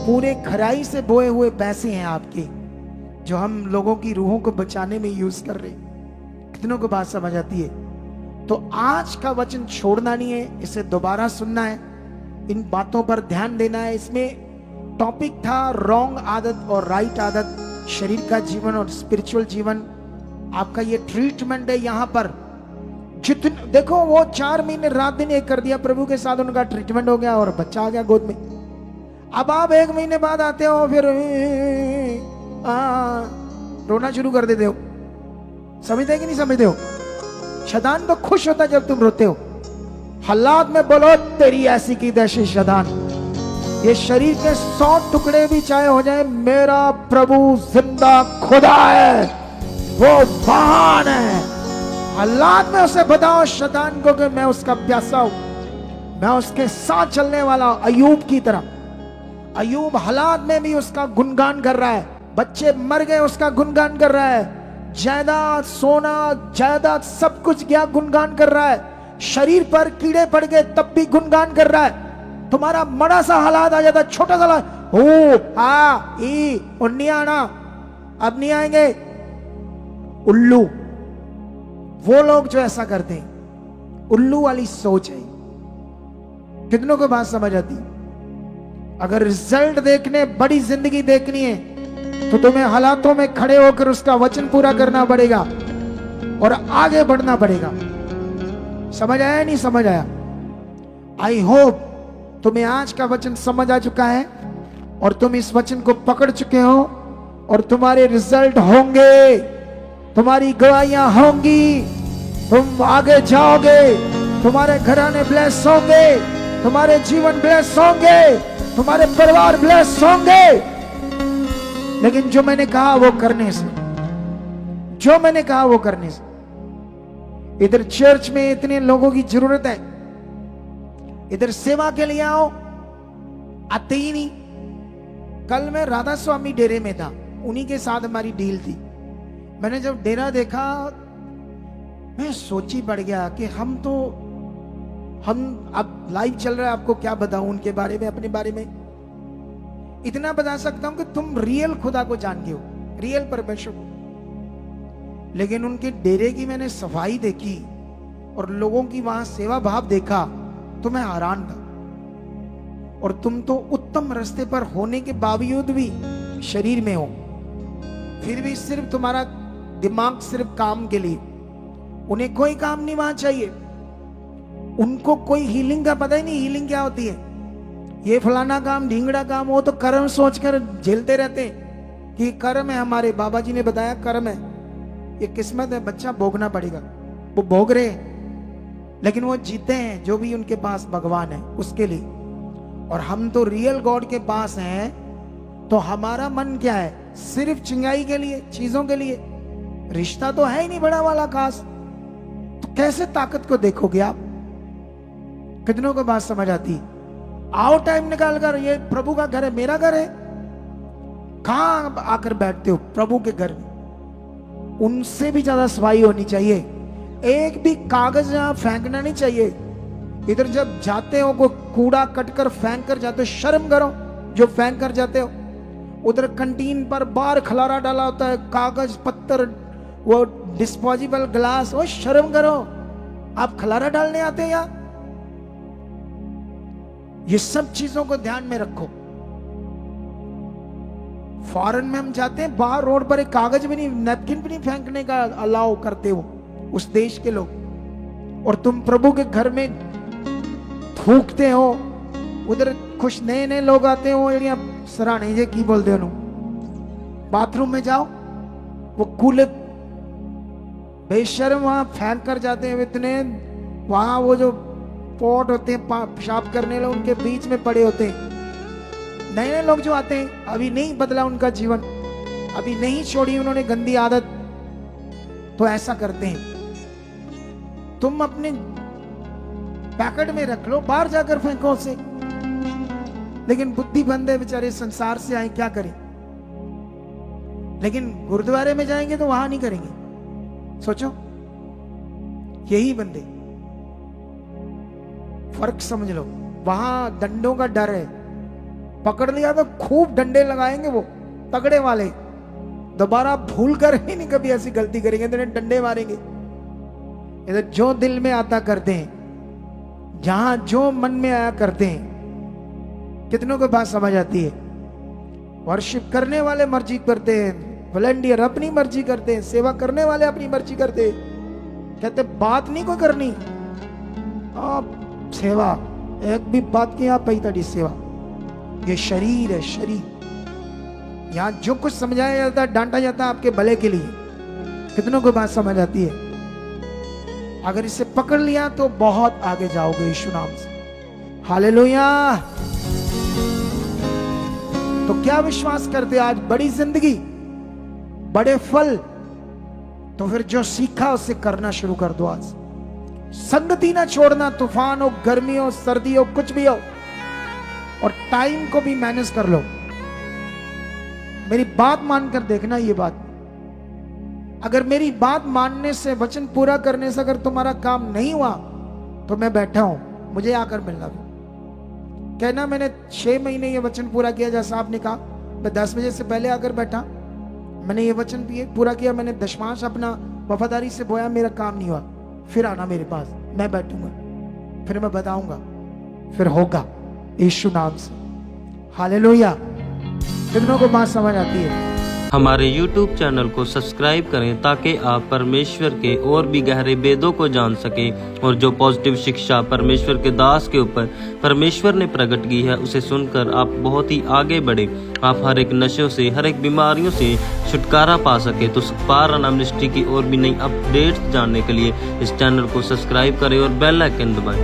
पूरे खराई से बोए हुए पैसे हैं आपके, जो हम लोगों की रूहों को बचाने में यूज कर रहे। कितनों को बात समझ आती है? तो आज का वचन छोड़ना नहीं है, इसे दोबारा सुनना है, इन बातों पर ध्यान देना है। इसमें टॉपिक था रॉन्ग आदत और राइट आदत, शरीर का जीवन और स्पिरिचुअल जीवन। आपका ये ट्रीटमेंट है यहाँ पर। जितने देखो, वो 4 महीने रात दिन एक कर दिया प्रभु के साथ, उनका ट्रीटमेंट हो गया और बच्चा आ गया गोद में। अब आप 1 महीने बाद आते हो, फिर रोना शुरू कर देते हो। समझते कि नहीं समझते हो? शैतान तो खुश होता जब तुम रोते हो। हालात में बोलो तेरी ऐसी की तैसी शैतान, ये शरीर के 100 टुकड़े भी चाहे हो जाए, मेरा प्रभु जिंदा खुदा है, वो महान है। हालात में उसे बताओ शैतान को कि मैं उसका प्यासा हूं, मैं उसके साथ चलने वाला हूं। अय्यूब की तरह, अय्यूब हालात में भी उसका गुणगान कर रहा है। बच्चे मर गए, उसका गुणगान कर रहा है। जायदाद, सोना, जायदाद सब कुछ गया, गुणगान कर रहा है। शरीर पर कीड़े पड़ गए तब भी गुणगान कर रहा है। तुम्हारा बड़ा सा हालात आ जाता, छोटा सा नहीं आना, अब नहीं आएंगे। उल्लू, वो लोग जो ऐसा करते हैं, उल्लू वाली सोच है। कितनों को बात समझ आती? अगर रिजल्ट देखने, बड़ी जिंदगी देखनी है, तो तुम्हें हालातों में खड़े होकर उसका वचन पूरा करना पड़ेगा और आगे बढ़ना पड़ेगा। समझ आया नहीं समझ आया? आई होप तुम्हें आज का वचन समझ आ चुका है और तुम इस वचन को पकड़ चुके हो और तुम्हारे रिजल्ट होंगे, तुम्हारी गवाहियां होंगी, तुम आगे जाओगे, तुम्हारे घराने ब्लेस होंगे, तुम्हारे जीवन ब्लेस होंगे, तुम्हारे परिवार ब्लेस होंगे। लेकिन जो मैंने कहा वो करने से, जो मैंने कहा वो करने से। इधर चर्च में इतने लोगों की जरूरत है, इधर सेवा के लिए आओ, आते ही नहीं। कल मैं राधा स्वामी डेरे में था, उन्हीं के साथ हमारी डील थी। मैंने जब डेरा देखा, मैं सोची पड़ गया कि हम अब लाइव चल रहा है, आपको क्या बताऊं उनके बारे में, अपने बारे में। इतना बता सकता हूं कि तुम रियल खुदा को जानते हो, रियल परमेश्वर को। लेकिन उनके डेरे की मैंने सफाई देखी और लोगों की वहां सेवा भाव देखा तो मैं हैरान था। और तुम तो उत्तम रास्ते पर होने के बावजूद भी शरीर में हो, फिर भी सिर्फ तुम्हारा दिमाग सिर्फ काम के लिए। उन्हें कोई काम नहीं वहां चाहिए, उनको कोई हीलिंग का पता ही नहीं। हीलिंग क्या होती है? ये फलाना काम, ढींगड़ा काम, वो तो कर्म सोचकर झेलते रहते कि कर्म है। हमारे बाबा जी ने बताया कर्म है, ये किस्मत है, बच्चा भोगना पड़ेगा। वो भोग रहे हैं, लेकिन वो जीते हैं जो भी उनके पास भगवान है उसके लिए। और हम तो रियल गॉड के पास हैं, तो हमारा मन क्या है? सिर्फ चिंगाई के लिए, चीजों के लिए। रिश्ता तो है ही नहीं बड़ा वाला खास, तो कैसे ताकत को देखोगे आप? कितनों को बात समझ आती? आओ टाइम निकाल कर, ये प्रभु का घर है, मेरा घर है। कहां आकर बैठते हो? प्रभु के घर में। उनसे भी ज्यादा सफाई होनी चाहिए। एक भी कागज यहां फेंकना नहीं चाहिए। इधर जब जाते हो को कूड़ा कटकर फेंक कर जाते हो, शर्म करो जो फेंक कर जाते हो। उधर कंटीन पर बाहर खलारा डाला होता है, कागज पत्थर, वो डिस्पोजेबल ग्लास, वो शर्म करो। आप खलारा डालने आते हैं यहां? ये सब चीजों को ध्यान में रखो। फॉरेन में हम जाते हैं, बाहर रोड पर एक कागज भी नहीं, नैपकिन भी नहीं फेंकने का अलाउ करते हो उस देश के लोग। और तुम प्रभु के घर में थूकते हो। उधर कुछ नए नए लोग आते हैं, वो एरिया सराहने जे की बोलते हो, बाथरूम में जाओ, वो कूले बेशर्म वहां फेंक कर जाते हैं। इतने वहां वो जो पॉट होते हैं पेशाब करने लोग, उनके बीच में पड़े होते हैं। नए नए लोग जो आते हैं, अभी नहीं बदला उनका जीवन, अभी नहीं छोड़ी उन्होंने गंदी आदत, तो ऐसा करते हैं। तुम अपने पैकेट में रख लो, बाहर जाकर फेंको उसे। लेकिन बुद्धि बंदे बेचारे संसार से आए, क्या करें? लेकिन गुरुद्वारे में जाएंगे तो वहां नहीं करेंगे। सोचो, यही बंदे, फर्क समझ लो। वहां दंडों का डर है, पकड़ लिया तो खूब डंडे लगाएंगे वो तगड़े वाले। दोबारा भूल कर ही नहीं कभी ऐसी गलती करेंगे तो इन्हें डंडे मारेंगे। ये तो जो दिल में आता करते हैं, जहां जो मन में आया करते हैं। कितनों को बात समझ आती है? वर्शिप करने वाले मर्जी करते हैं, वॉलंटियर अपनी मर्जी करते हैं, सेवा करने वाले अपनी मर्जी करते हैं। कहते बात नहीं को करनी, आप सेवा एक भी बात की आप पही सेवा। ये शरीर है, शरीर। यहां जो कुछ समझाया जाता है, डांटा जाता है आपके भले के लिए। कितनों को बात समझ आती है? अगर इसे पकड़ लिया तो बहुत आगे जाओगे यीशु नाम से। हालेलुया। तो क्या विश्वास करते आज? बड़ी जिंदगी, बड़े फल। तो फिर जो सीखा उसे करना शुरू कर दो आज। संगति ना छोड़ना, तूफान हो, गर्मी हो, सर्दी हो, कुछ भी हो। और टाइम को भी मैनेज कर लो। मेरी बात मानकर देखना, ये बात, अगर मेरी बात मानने से, वचन पूरा करने से अगर तुम्हारा काम नहीं हुआ तो मैं बैठा हूं, मुझे आकर मिलना भी। कहना मैंने 6 महीने ये वचन पूरा किया, जैसा आपने कहा, मैं 10 बजे से पहले आकर बैठा, मैंने ये वचन पूरा किया, मैंने दशमांश अपना वफादारी से बोया, मेरा काम नहीं हुआ, फिर आना मेरे पास, मैं बैठूंगा, फिर मैं बताऊंगा, फिर होगा यीशु नाम से। हालेलुया। कितनों को बात समझ आती है? हमारे YouTube चैनल को सब्सक्राइब करें ताकि आप परमेश्वर के और भी गहरे भेदों को जान सकें और जो पॉजिटिव शिक्षा परमेश्वर के दास के ऊपर परमेश्वर ने प्रकट की है उसे सुनकर आप बहुत ही आगे बढ़े। आप हर एक नशों से, हर एक बीमारियों से छुटकारा पा सके। तो पार मिनिस्ट्री की और भी नई अपडेट्स जानने के लिए इस चैनल को सब्सक्राइब करें और बेल आइकन दबाएं।